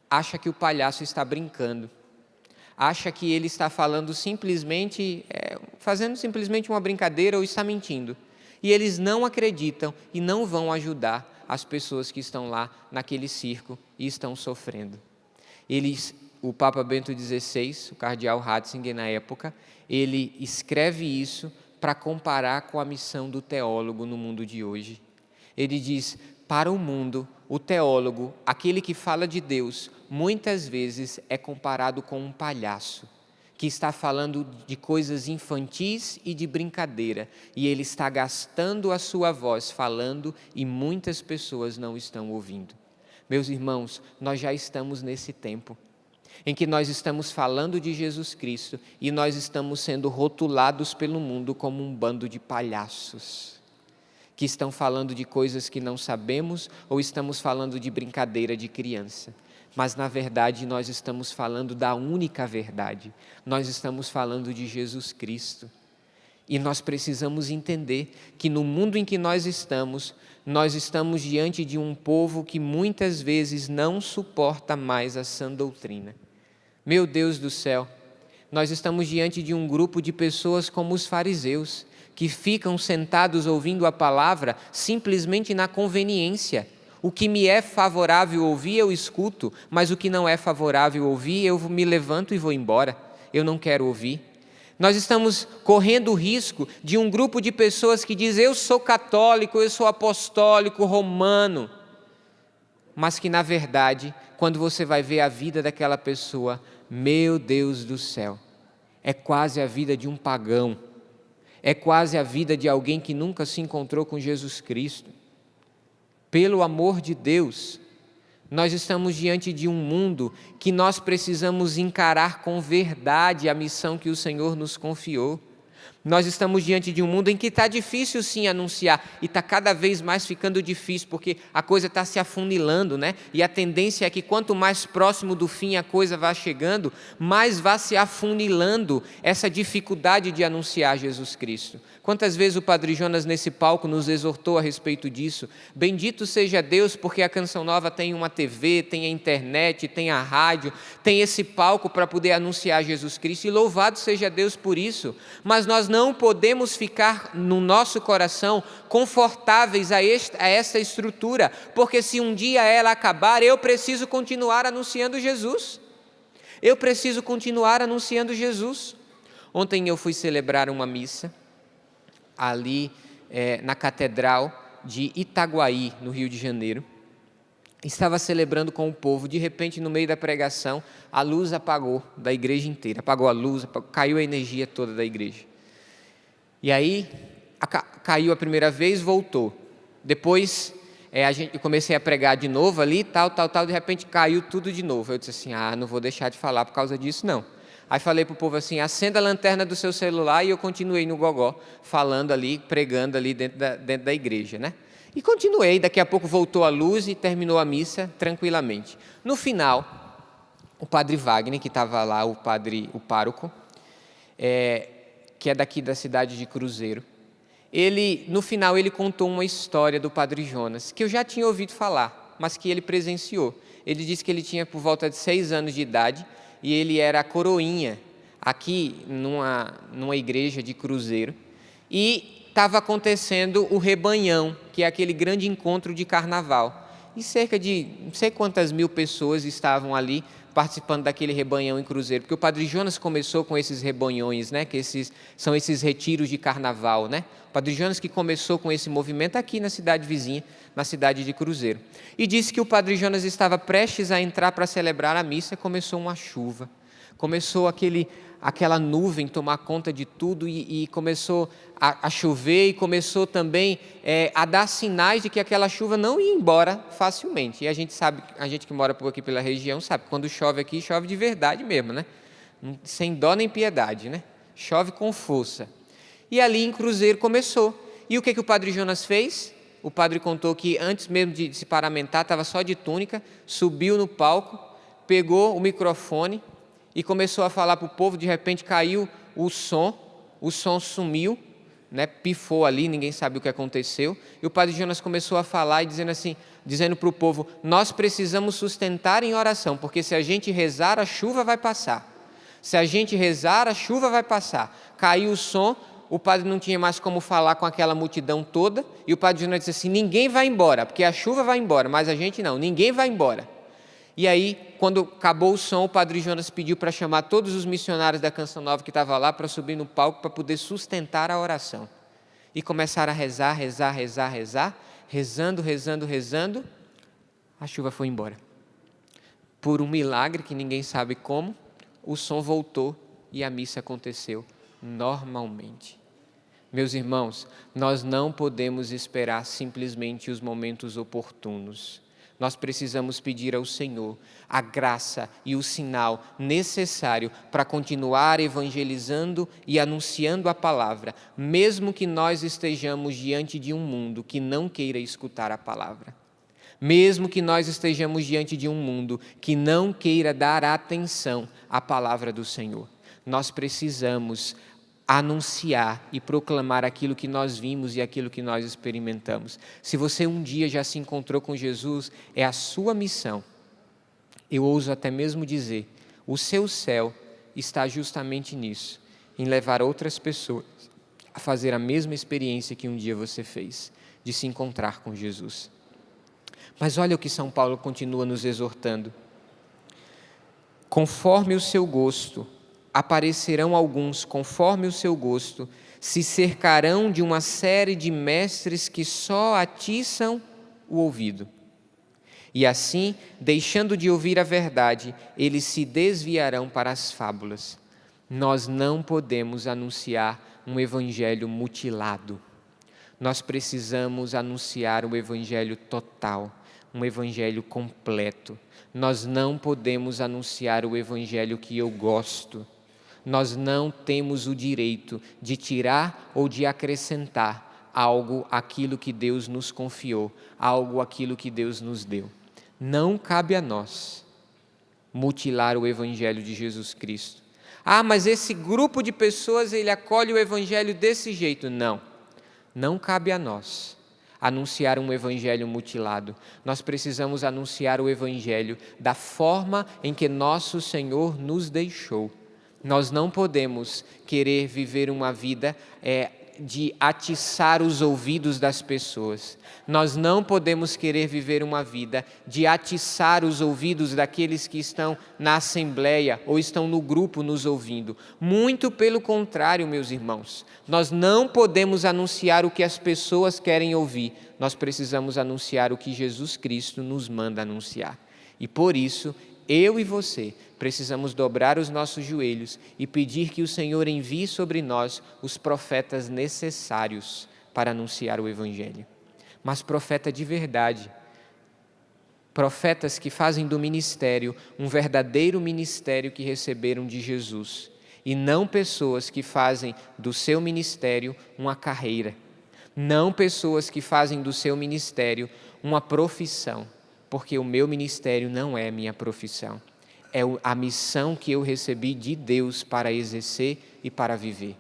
Acha que o palhaço está brincando. Acha que ele está falando simplesmente, fazendo simplesmente uma brincadeira ou está mentindo. E eles não acreditam e não vão ajudar as pessoas que estão lá naquele circo e estão sofrendo. O Papa Bento XVI, o cardeal Ratzinger na época, ele escreve isso para comparar com a missão do teólogo no mundo de hoje. Ele diz, para o mundo, o teólogo, aquele que fala de Deus, muitas vezes é comparado com um palhaço, que está falando de coisas infantis e de brincadeira, e ele está gastando a sua voz falando e muitas pessoas não estão ouvindo. Meus irmãos, nós já estamos nesse tempo em que nós estamos falando de Jesus Cristo e nós estamos sendo rotulados pelo mundo como um bando de palhaços, que estão falando de coisas que não sabemos ou estamos falando de brincadeira de criança. Mas, na verdade, nós estamos falando da única verdade. Nós estamos falando de Jesus Cristo. E nós precisamos entender que no mundo em que nós estamos diante de um povo que muitas vezes não suporta mais a sã doutrina. Meu Deus do céu, nós estamos diante de um grupo de pessoas como os fariseus, que ficam sentados ouvindo a palavra simplesmente na conveniência. O que me é favorável ouvir, eu escuto, mas o que não é favorável ouvir, eu me levanto e vou embora. Eu não quero ouvir. Nós estamos correndo o risco de um grupo de pessoas que diz, eu sou católico, eu sou apostólico, romano, mas que na verdade, quando você vai ver a vida daquela pessoa, meu Deus do céu, é quase a vida de um pagão, é quase a vida de alguém que nunca se encontrou com Jesus Cristo. Pelo amor de Deus, nós estamos diante de um mundo que nós precisamos encarar com verdade a missão que o Senhor nos confiou. Nós estamos diante de um mundo em que está difícil sim anunciar, e está cada vez mais ficando difícil, porque a coisa está se afunilando, né? E a tendência é que quanto mais próximo do fim a coisa vá chegando, mais vá se afunilando essa dificuldade de anunciar Jesus Cristo. Quantas vezes o Padre Jonas nesse palco nos exortou a respeito disso? Bendito seja Deus, porque a Canção Nova tem uma TV, tem a internet, tem a rádio, tem esse palco para poder anunciar Jesus Cristo, e louvado seja Deus por isso. Mas nós não podemos ficar no nosso coração confortáveis a essa estrutura, porque se um dia ela acabar, eu preciso continuar anunciando Jesus. Eu preciso continuar anunciando Jesus. Ontem eu fui celebrar uma missa ali na Catedral de Itaguaí, no Rio de Janeiro. Estava celebrando com o povo, de repente no meio da pregação, a luz apagou da igreja inteira, apagou a luz, caiu a energia toda da igreja. E aí, caiu a primeira vez, voltou. Depois, eu comecei a pregar de novo ali, tal, de repente caiu tudo de novo. Eu disse assim, não vou deixar de falar por causa disso, não. Aí falei para o povo assim, acenda a lanterna do seu celular, e eu continuei no gogó, falando ali, pregando ali dentro da igreja, né? E continuei, daqui a pouco voltou a luz e terminou a missa tranquilamente. No final, o padre Wagner, que estava lá, o pároco, que é daqui da cidade de Cruzeiro, no final ele contou uma história do Padre Jonas, que eu já tinha ouvido falar, mas que ele presenciou. Ele disse que ele tinha por volta de 6 anos de idade, e ele era coroinha aqui numa igreja de Cruzeiro, e estava acontecendo o Rebanhão, que é aquele grande encontro de carnaval, e cerca de não sei quantas mil pessoas estavam ali participando daquele rebanhão em Cruzeiro, porque o Padre Jonas começou com esses rebanhões, né, que são esses retiros de carnaval, né? O Padre Jonas que começou com esse movimento aqui na cidade vizinha, na cidade de Cruzeiro. E disse que o Padre Jonas estava prestes a entrar para celebrar a missa, começou uma chuva, começou aquela nuvem tomar conta de tudo, e começou a chover, e começou também a dar sinais de que aquela chuva não ia embora facilmente. E a gente sabe, a gente que mora por aqui pela região sabe que quando chove aqui, chove de verdade mesmo, né? Sem dó nem piedade, né? Chove com força. E ali em Cruzeiro começou. E o que o Padre Jonas fez? O padre contou que antes mesmo de se paramentar, estava só de túnica, subiu no palco, pegou o microfone e começou a falar para o povo. De repente caiu o som sumiu, né? Pifou ali, ninguém sabe o que aconteceu, e o Padre Jonas começou a falar e dizendo para o povo, nós precisamos sustentar em oração, porque se a gente rezar, a chuva vai passar. Se a gente rezar, a chuva vai passar. Caiu o som, o padre não tinha mais como falar com aquela multidão toda, e o Padre Jonas disse assim, ninguém vai embora, porque a chuva vai embora, mas a gente não, ninguém vai embora. E aí, quando acabou o som, o Padre Jonas pediu para chamar todos os missionários da Canção Nova que estavam lá para subir no palco para poder sustentar a oração. E começaram a rezar, rezando, a chuva foi embora. Por um milagre que ninguém sabe como, o som voltou e a missa aconteceu normalmente. Meus irmãos, nós não podemos esperar simplesmente os momentos oportunos. Nós precisamos pedir ao Senhor a graça e o sinal necessário para continuar evangelizando e anunciando a palavra, mesmo que nós estejamos diante de um mundo que não queira escutar a palavra. Mesmo que nós estejamos diante de um mundo que não queira dar atenção à palavra do Senhor. Nós precisamos anunciar e proclamar aquilo que nós vimos e aquilo que nós experimentamos. Se você um dia já se encontrou com Jesus, é a sua missão. Eu ouso até mesmo dizer, o seu céu está justamente nisso, em levar outras pessoas a fazer a mesma experiência que um dia você fez, de se encontrar com Jesus. Mas olha o que São Paulo continua nos exortando. Conforme o seu gosto, aparecerão alguns, conforme o seu gosto, se cercarão de uma série de mestres que só atiçam o ouvido. E assim, deixando de ouvir a verdade, eles se desviarão para as fábulas. Nós não podemos anunciar um evangelho mutilado. Nós precisamos anunciar um evangelho total, um evangelho completo. Nós não podemos anunciar o evangelho que eu gosto. Nós não temos o direito de tirar ou de acrescentar algo àquilo que Deus nos confiou, algo àquilo que Deus nos deu. Não cabe a nós mutilar o Evangelho de Jesus Cristo. Ah, mas esse grupo de pessoas, ele acolhe o Evangelho desse jeito. Não cabe a nós anunciar um Evangelho mutilado. Nós precisamos anunciar o Evangelho da forma em que nosso Senhor nos deixou. Nós não podemos querer viver uma vida de atiçar os ouvidos das pessoas. Nós não podemos querer viver uma vida de atiçar os ouvidos daqueles que estão na assembleia ou estão no grupo nos ouvindo. Muito pelo contrário, meus irmãos. Nós não podemos anunciar o que as pessoas querem ouvir. Nós precisamos anunciar o que Jesus Cristo nos manda anunciar. E por isso, eu e você precisamos dobrar os nossos joelhos e pedir que o Senhor envie sobre nós os profetas necessários para anunciar o Evangelho. Mas profeta de verdade, profetas que fazem do ministério um verdadeiro ministério que receberam de Jesus, e não pessoas que fazem do seu ministério uma carreira, não pessoas que fazem do seu ministério uma profissão, porque o meu ministério não é minha profissão. É a missão que eu recebi de Deus para exercer e para viver.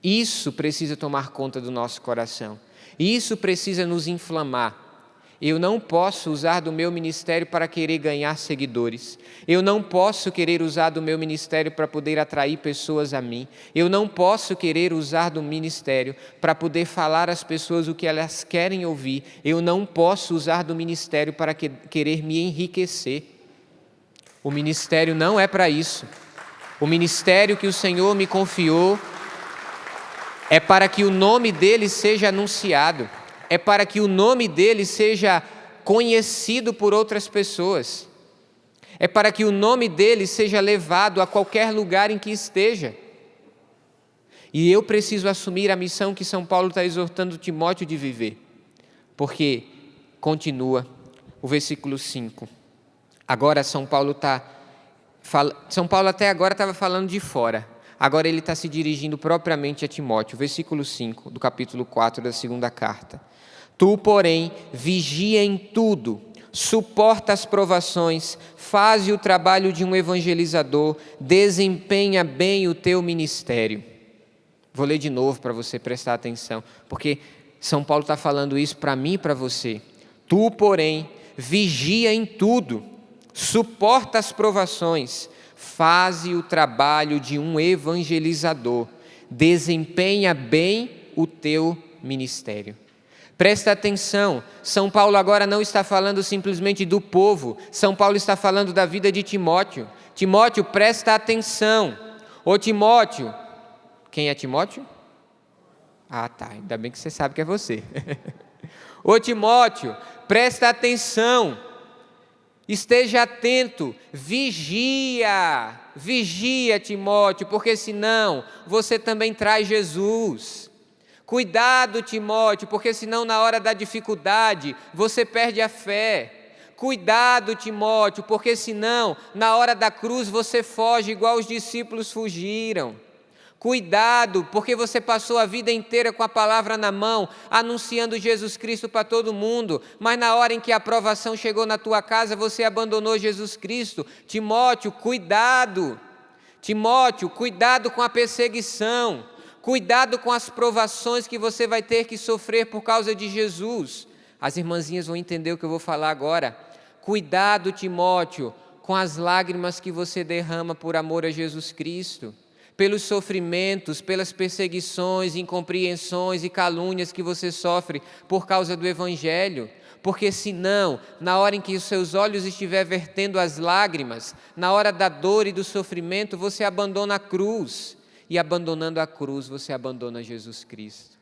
Isso precisa tomar conta do nosso coração. Isso precisa nos inflamar. Eu não posso usar do meu ministério para querer ganhar seguidores. Eu não posso querer usar do meu ministério para poder atrair pessoas a mim. Eu não posso querer usar do ministério para poder falar às pessoas o que elas querem ouvir. Eu não posso usar do ministério para querer me enriquecer. O ministério não é para isso. O ministério que o Senhor me confiou é para que o nome dele seja anunciado, é para que o nome dele seja conhecido por outras pessoas, é para que o nome dele seja levado a qualquer lugar em que esteja. E eu preciso assumir a missão que São Paulo está exortando Timóteo de viver, porque continua o versículo 5. Agora São Paulo até agora estava falando de fora. Agora ele está se dirigindo propriamente a Timóteo. Versículo 5 do capítulo 4 da segunda carta. Tu, porém, vigia em tudo, suporta as provações, faze o trabalho de um evangelizador, desempenha bem o teu ministério. Vou ler de novo para você prestar atenção, porque São Paulo está falando isso para mim e para você. Tu, porém, vigia em tudo, suporta as provações, faze o trabalho de um evangelizador, desempenha bem o teu ministério. Presta atenção, São Paulo agora não está falando simplesmente do povo, São Paulo está falando da vida de Timóteo. Timóteo, presta atenção. Ô Timóteo, quem é Timóteo? Ah tá, ainda bem que você sabe que é você. Ô Timóteo, presta atenção. Esteja atento, vigia, Timóteo, porque senão você também traz Jesus. Cuidado, Timóteo, porque senão na hora da dificuldade você perde a fé. Cuidado, Timóteo, porque senão na hora da cruz você foge igual os discípulos fugiram. Cuidado, porque você passou a vida inteira com a palavra na mão, anunciando Jesus Cristo para todo mundo, mas na hora em que a provação chegou na tua casa, você abandonou Jesus Cristo. Timóteo, cuidado. Timóteo, cuidado com a perseguição. Cuidado com as provações que você vai ter que sofrer por causa de Jesus. As irmãzinhas vão entender o que eu vou falar agora. Cuidado, Timóteo, com as lágrimas que você derrama por amor a Jesus Cristo. Pelos sofrimentos, pelas perseguições, incompreensões e calúnias que você sofre por causa do Evangelho. Porque senão, na hora em que os seus olhos estiver vertendo as lágrimas, na hora da dor e do sofrimento, você abandona a cruz. E abandonando a cruz, você abandona Jesus Cristo.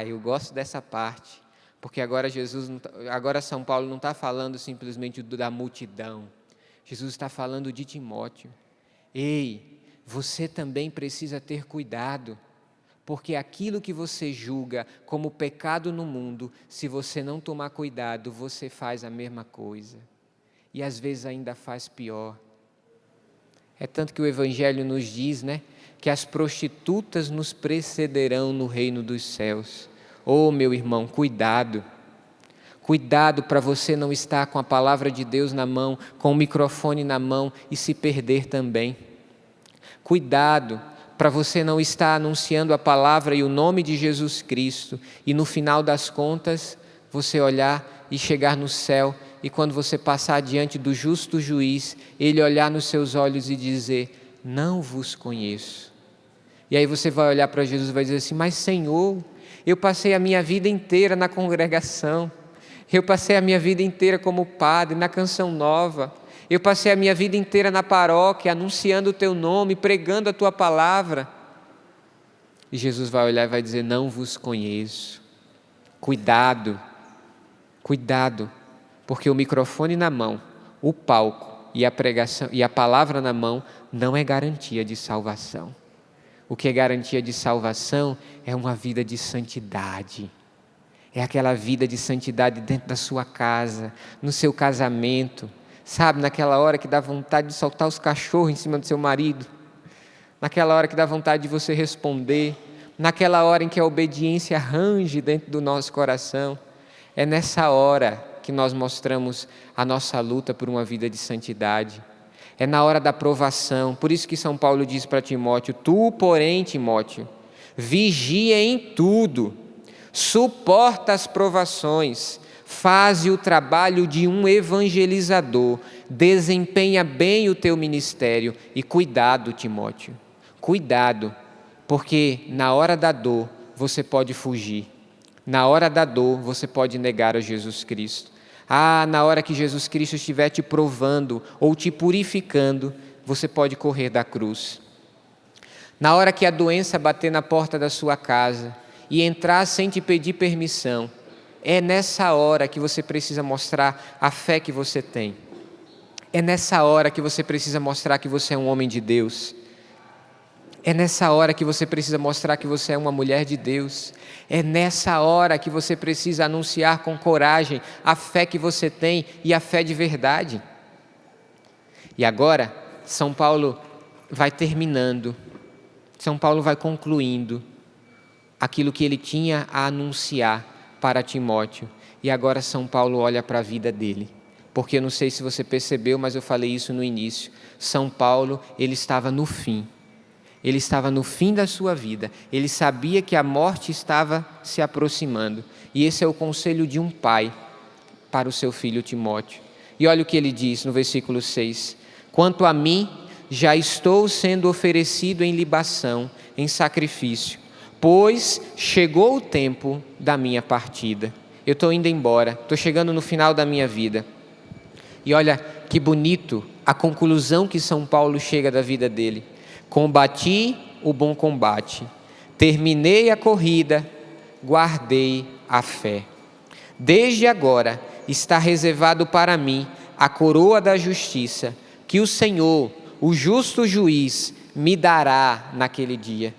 Eu gosto dessa parte. Porque agora São Paulo não está falando simplesmente da multidão. Jesus está falando de Timóteo. Ei, você também precisa ter cuidado, porque aquilo que você julga como pecado no mundo, se você não tomar cuidado, você faz a mesma coisa. E às vezes ainda faz pior. É tanto que o Evangelho nos diz, né, que as prostitutas nos precederão no reino dos céus. Oh, meu irmão, cuidado. Cuidado para você não estar com a palavra de Deus na mão, com o microfone na mão e se perder também. Cuidado para você não estar anunciando a palavra e o nome de Jesus Cristo e no final das contas você olhar e chegar no céu e quando você passar diante do justo juiz, ele olhar nos seus olhos e dizer: não vos conheço. E aí você vai olhar para Jesus e vai dizer assim: mas Senhor, eu passei a minha vida inteira na congregação, eu passei a minha vida inteira como padre, na Canção Nova, eu passei a minha vida inteira na paróquia, anunciando o teu nome, pregando a tua palavra. E Jesus vai olhar e vai dizer: não vos conheço. Cuidado, cuidado, porque o microfone na mão, o palco e a pregação e a palavra na mão não é garantia de salvação. O que é garantia de salvação é uma vida de santidade. É aquela vida de santidade dentro da sua casa, no seu casamento, sabe, naquela hora que dá vontade de soltar os cachorros em cima do seu marido, naquela hora que dá vontade de você responder, naquela hora em que a obediência range dentro do nosso coração. É nessa hora que nós mostramos a nossa luta por uma vida de santidade. É na hora da provação. Por isso que São Paulo diz para Timóteo: tu, porém, Timóteo, vigia em tudo, suporta as provações, faze o trabalho de um evangelizador, desempenha bem o teu ministério. E cuidado, Timóteo, cuidado, porque na hora da dor você pode fugir, na hora da dor você pode negar a Jesus Cristo. Na hora que Jesus Cristo estiver te provando ou te purificando, você pode correr da cruz. Na hora que a doença bater na porta da sua casa e entrar sem te pedir permissão, é nessa hora que você precisa mostrar a fé que você tem. É nessa hora que você precisa mostrar que você é um homem de Deus. É nessa hora que você precisa mostrar que você é uma mulher de Deus. É nessa hora que você precisa anunciar com coragem a fé que você tem e a fé de verdade. E agora, São Paulo vai terminando, São Paulo vai concluindo aquilo que ele tinha a anunciar para Timóteo. E agora São Paulo olha para a vida dele. Porque eu não sei se você percebeu, mas eu falei isso no início. São Paulo, ele estava no fim. Ele estava no fim da sua vida. Ele sabia que a morte estava se aproximando. E esse é o conselho de um pai para o seu filho Timóteo. E olha o que ele diz no versículo 6. Quanto a mim, já estou sendo oferecido em libação, em sacrifício, pois chegou o tempo da minha partida. Eu estou indo embora, estou chegando no final da minha vida. E olha que bonito a conclusão que São Paulo chega da vida dele. Combati o bom combate, terminei a corrida, guardei a fé. Desde agora está reservado para mim a coroa da justiça, que o Senhor, o justo juiz, me dará naquele dia.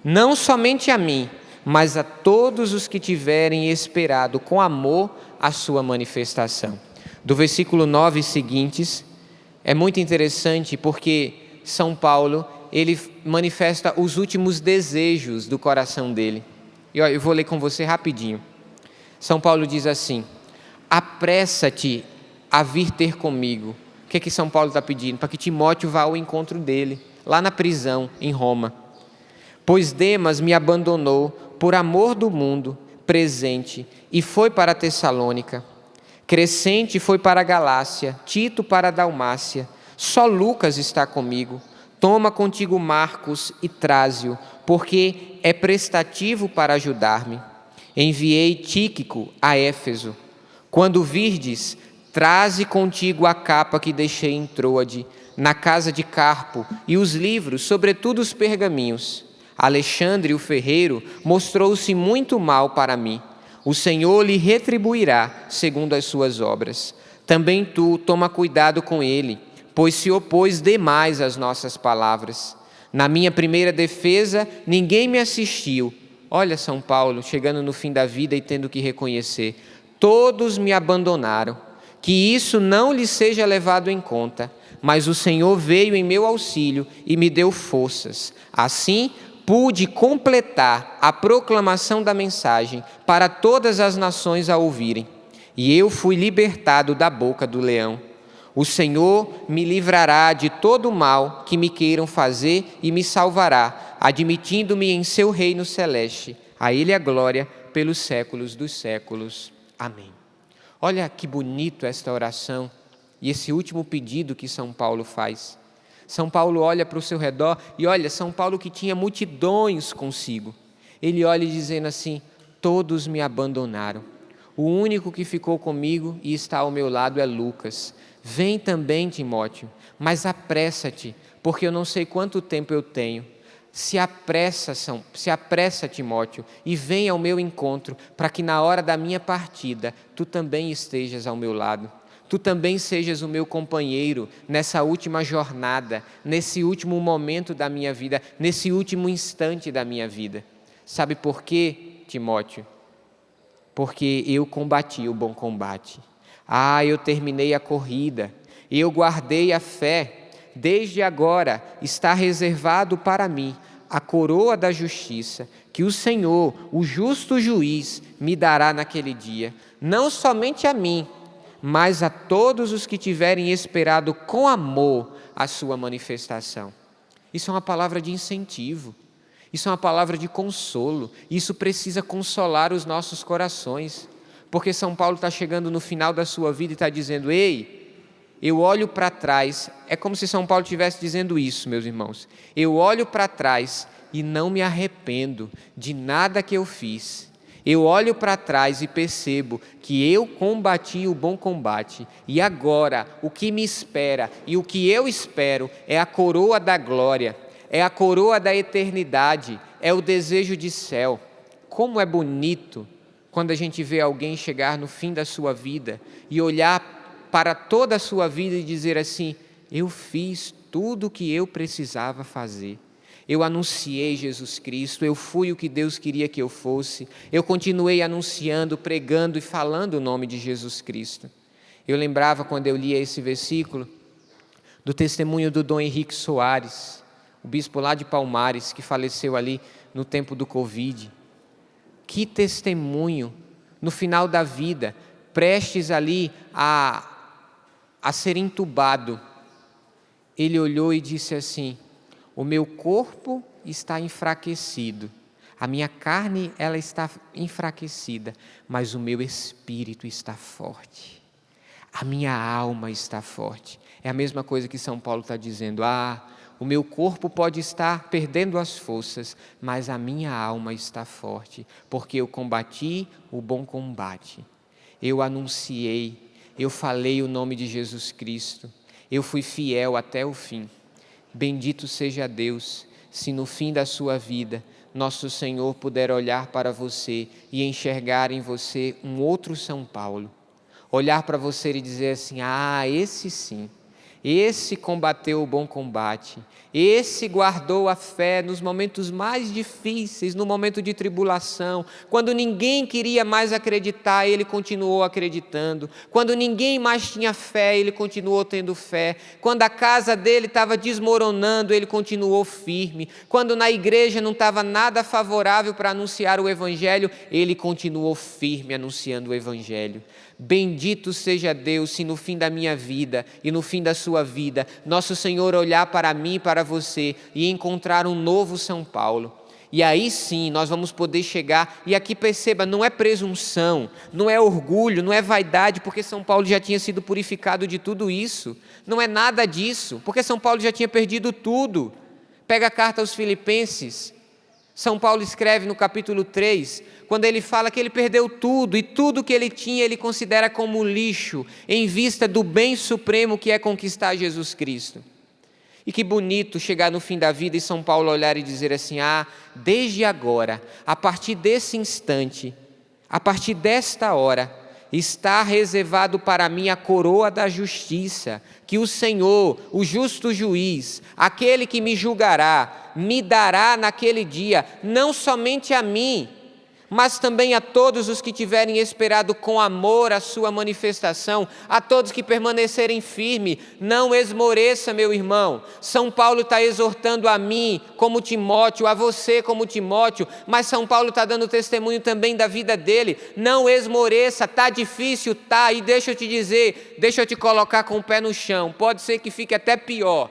Não somente a mim, mas a todos os que tiverem esperado com amor a sua manifestação. Do versículo 9 seguintes, é muito interessante porque São Paulo, ele manifesta os últimos desejos do coração dele. E eu vou ler com você rapidinho. São Paulo diz assim: apressa-te a vir ter comigo. O que São Paulo está pedindo? Para que Timóteo vá ao encontro dele, lá na prisão, em Roma. Pois Demas me abandonou por amor do mundo presente e foi para Tessalônica. Crescente foi para a Galácia, Tito para a Dalmácia. Só Lucas está comigo. Toma contigo Marcos e traze-o, porque é prestativo para ajudar-me. Enviei Tíquico a Éfeso. Quando virdes, traze contigo a capa que deixei em Troade, na casa de Carpo, e os livros, sobretudo os pergaminhos. Alexandre, o ferreiro, mostrou-se muito mal para mim. O Senhor lhe retribuirá segundo as suas obras. Também tu toma cuidado com ele, pois se opôs demais às nossas palavras. Na minha primeira defesa, ninguém me assistiu. Olha São Paulo, chegando no fim da vida e tendo que reconhecer: todos me abandonaram. Que isso não lhe seja levado em conta. mas o Senhor veio em meu auxílio e me deu forças. Assim, pude completar a proclamação da mensagem para todas as nações a ouvirem. E eu fui libertado da boca do leão. O Senhor me livrará de todo o mal que me queiram fazer e me salvará, admitindo-me em seu reino celeste. A Ele a glória pelos séculos dos séculos. Amém. Olha que bonito esta oração e esse último pedido que São Paulo faz. São Paulo olha para o seu redor e olha, São Paulo que tinha multidões consigo. Ele olha dizendo assim: todos me abandonaram. O único que ficou comigo e está ao meu lado é Lucas. Vem também, Timóteo, mas apressa-te, porque eu não sei quanto tempo eu tenho. Se apressa, Timóteo, e vem ao meu encontro, para que na hora da minha partida, tu também estejas ao meu lado. Tu também sejas o meu companheiro nessa última jornada, nesse último momento da minha vida, nesse último instante da minha vida. Sabe por quê, Timóteo? Porque eu combati o bom combate. Eu terminei a corrida, eu guardei a fé. Desde agora está reservado para mim a coroa da justiça, que o Senhor, o justo juiz, me dará naquele dia, não somente a mim, mas a todos os que tiverem esperado com amor a sua manifestação. Isso é uma palavra de incentivo, isso é uma palavra de consolo, isso precisa consolar os nossos corações, porque São Paulo está chegando no final da sua vida e está dizendo: ei, eu olho para trás. É como se São Paulo estivesse dizendo isso, meus irmãos. Eu olho para trás e não me arrependo de nada que eu fiz. Eu olho para trás e percebo que eu combati o bom combate. E agora, o que me espera e o que eu espero é a coroa da glória, é a coroa da eternidade, é o desejo de céu. Como é bonito quando a gente vê alguém chegar no fim da sua vida e olhar para toda a sua vida e dizer assim: eu fiz tudo o que eu precisava fazer. Eu anunciei Jesus Cristo, eu fui o que Deus queria que eu fosse, eu continuei anunciando, pregando e falando o nome de Jesus Cristo. Eu lembrava, quando eu lia esse versículo, do testemunho do Dom Henrique Soares, o bispo lá de Palmares, que faleceu ali no tempo do Covid. Que testemunho, no final da vida, prestes ali a ser entubado, ele olhou e disse assim: o meu corpo está enfraquecido, a minha carne ela está enfraquecida, mas o meu espírito está forte, a minha alma está forte. É a mesma coisa que São Paulo está dizendo: o meu corpo pode estar perdendo as forças, mas a minha alma está forte, porque eu combati o bom combate, eu anunciei, eu falei o nome de Jesus Cristo, eu fui fiel até o fim. Bendito seja Deus, se no fim da sua vida, nosso Senhor puder olhar para você e enxergar em você um outro São Paulo. Olhar para você e dizer assim: esse sim, esse combateu o bom combate, esse guardou a fé nos momentos mais difíceis, no momento de tribulação, quando ninguém queria mais acreditar, ele continuou acreditando, quando ninguém mais tinha fé, ele continuou tendo fé, quando a casa dele estava desmoronando, ele continuou firme, quando na igreja não estava nada favorável para anunciar o Evangelho, ele continuou firme anunciando o Evangelho. Bendito seja Deus, se no fim da minha vida e no fim da sua vida, nosso Senhor olhar para mim e para você e encontrar um novo São Paulo. E aí sim nós vamos poder chegar, e aqui perceba, não é presunção, não é orgulho, não é vaidade, porque São Paulo já tinha sido purificado de tudo isso. Não é nada disso, porque São Paulo já tinha perdido tudo. Pega a carta aos Filipenses, São Paulo escreve no capítulo 3, quando ele fala que ele perdeu tudo, e tudo que ele tinha ele considera como lixo, em vista do bem supremo que é conquistar Jesus Cristo. E que bonito chegar no fim da vida e São Paulo olhar e dizer assim: desde agora, a partir desse instante, a partir desta hora, está reservado para mim a coroa da justiça, que o Senhor, o justo juiz, aquele que me julgará, me dará naquele dia, não somente a mim, mas também a todos os que tiverem esperado com amor a sua manifestação, a todos que permanecerem firmes. Não esmoreça, meu irmão. São Paulo está exortando a mim como Timóteo, a você como Timóteo, mas São Paulo está dando testemunho também da vida dele. Não esmoreça, está difícil, tá, e deixa eu te dizer, deixa eu te colocar com o pé no chão, pode ser que fique até pior,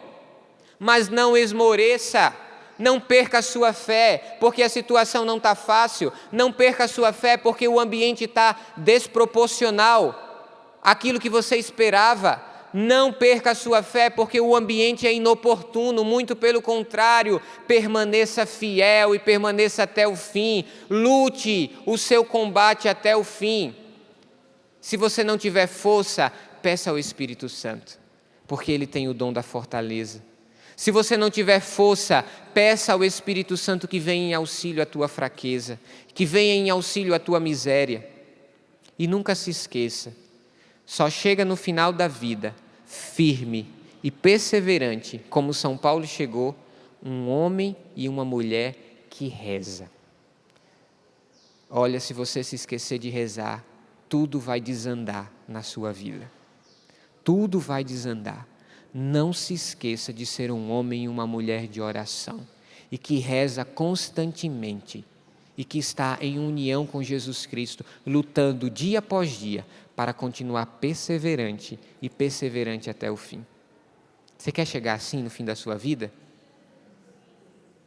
mas não esmoreça. Não perca a sua fé, porque a situação não está fácil. Não perca a sua fé, porque o ambiente está desproporcional àquilo que você esperava. Não perca a sua fé, porque o ambiente é inoportuno. Muito pelo contrário, permaneça fiel e permaneça até o fim. Lute o seu combate até o fim. Se você não tiver força, peça ao Espírito Santo, porque Ele tem o dom da fortaleza. Se você não tiver força, peça ao Espírito Santo que venha em auxílio à tua fraqueza, que venha em auxílio à tua miséria. E nunca se esqueça, só chega no final da vida, firme e perseverante, como São Paulo chegou, um homem e uma mulher que reza. Olha, se você se esquecer de rezar, tudo vai desandar na sua vida. Tudo vai desandar. Não se esqueça de ser um homem e uma mulher de oração e que reza constantemente e que está em união com Jesus Cristo, lutando dia após dia para continuar perseverante e perseverante até o fim. Você quer chegar assim no fim da sua vida?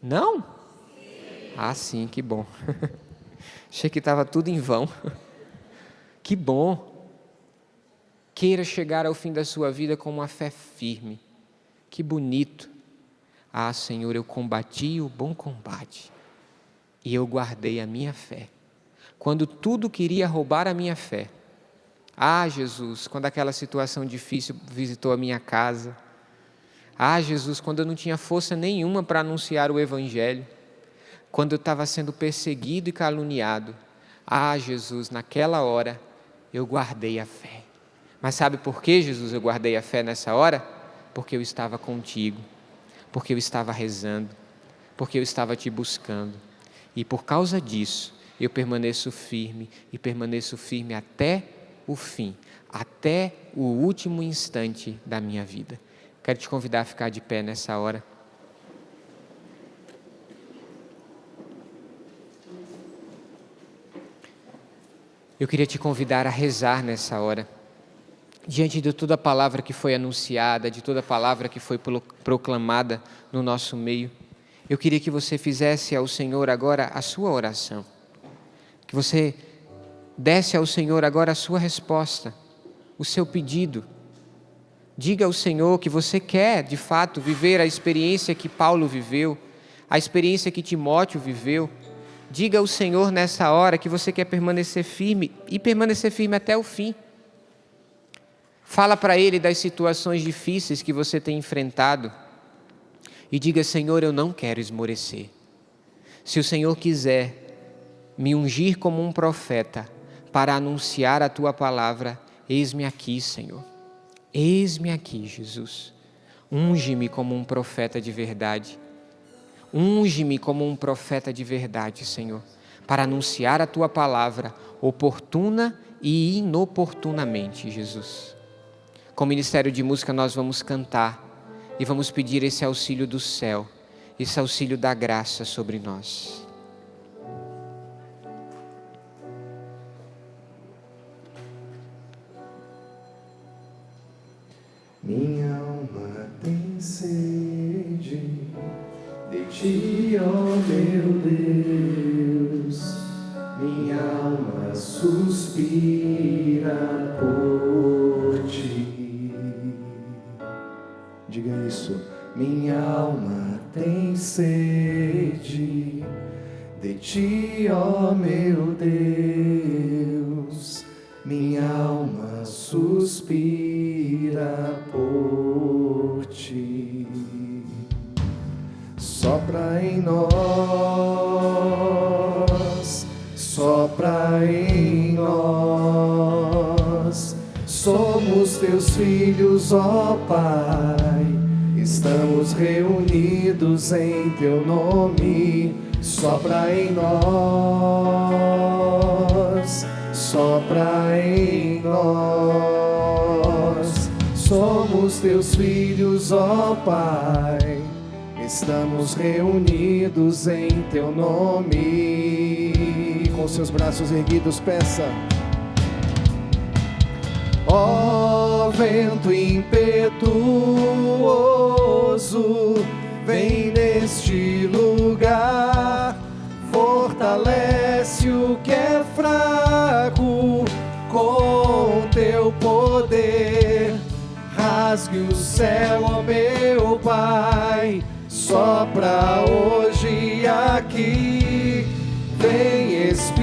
Não? Ah, sim, que bom. Achei que estava tudo em vão. Que bom. Queira chegar ao fim da sua vida com uma fé firme. Que bonito. Ah, Senhor, eu combati o bom combate e eu guardei a minha fé. Quando tudo queria roubar a minha fé. Ah, Jesus, quando aquela situação difícil visitou a minha casa. Ah, Jesus, quando eu não tinha força nenhuma para anunciar o Evangelho. Quando eu estava sendo perseguido e caluniado. Ah, Jesus, naquela hora eu guardei a fé. Mas sabe por que, Jesus, eu guardei a fé nessa hora? Porque eu estava contigo, porque eu estava rezando, porque eu estava te buscando. E por causa disso, eu permaneço firme e permaneço firme até o fim, até o último instante da minha vida. Quero te convidar a ficar de pé nessa hora. Eu queria te convidar a rezar nessa hora. Diante de toda a palavra que foi anunciada, de toda a palavra que foi proclamada no nosso meio, eu queria que você fizesse ao Senhor agora a sua oração. Que você desse ao Senhor agora a sua resposta, o seu pedido. Diga ao Senhor que você quer, de fato, viver a experiência que Paulo viveu, a experiência que Timóteo viveu. Diga ao Senhor nessa hora que você quer permanecer firme e permanecer firme até o fim. Fala para Ele das situações difíceis que você tem enfrentado e diga: Senhor, eu não quero esmorecer. Se o Senhor quiser me ungir como um profeta para anunciar a Tua palavra, eis-me aqui, Senhor. Eis-me aqui, Jesus. Unge-me como um profeta de verdade. Unge-me como um profeta de verdade, Senhor, para anunciar a Tua palavra oportuna e inoportunamente, Jesus. Com o Ministério de Música nós vamos cantar e vamos pedir esse auxílio do céu, esse auxílio da graça sobre nós. Minha alma tem sede de Ti, ó meu Deus. Minha alma suspira por Ti. Diga isso. Minha alma tem sede de Ti, ó meu Deus. Minha alma suspira por Ti. Sopra em nós, sopra em nós. Somos Teus filhos, ó Pai. Estamos reunidos em Teu nome. Sopra em nós. sopra em nós. Somos teus filhos, ó Pai, estamos reunidos em teu nome. Com seus braços erguidos, peça. Ó vento impetuoso, vem neste lugar, fortalece o que é fraco com teu poder. Rasgue o céu, ó meu Pai, sopra hoje aqui. Vem Espírito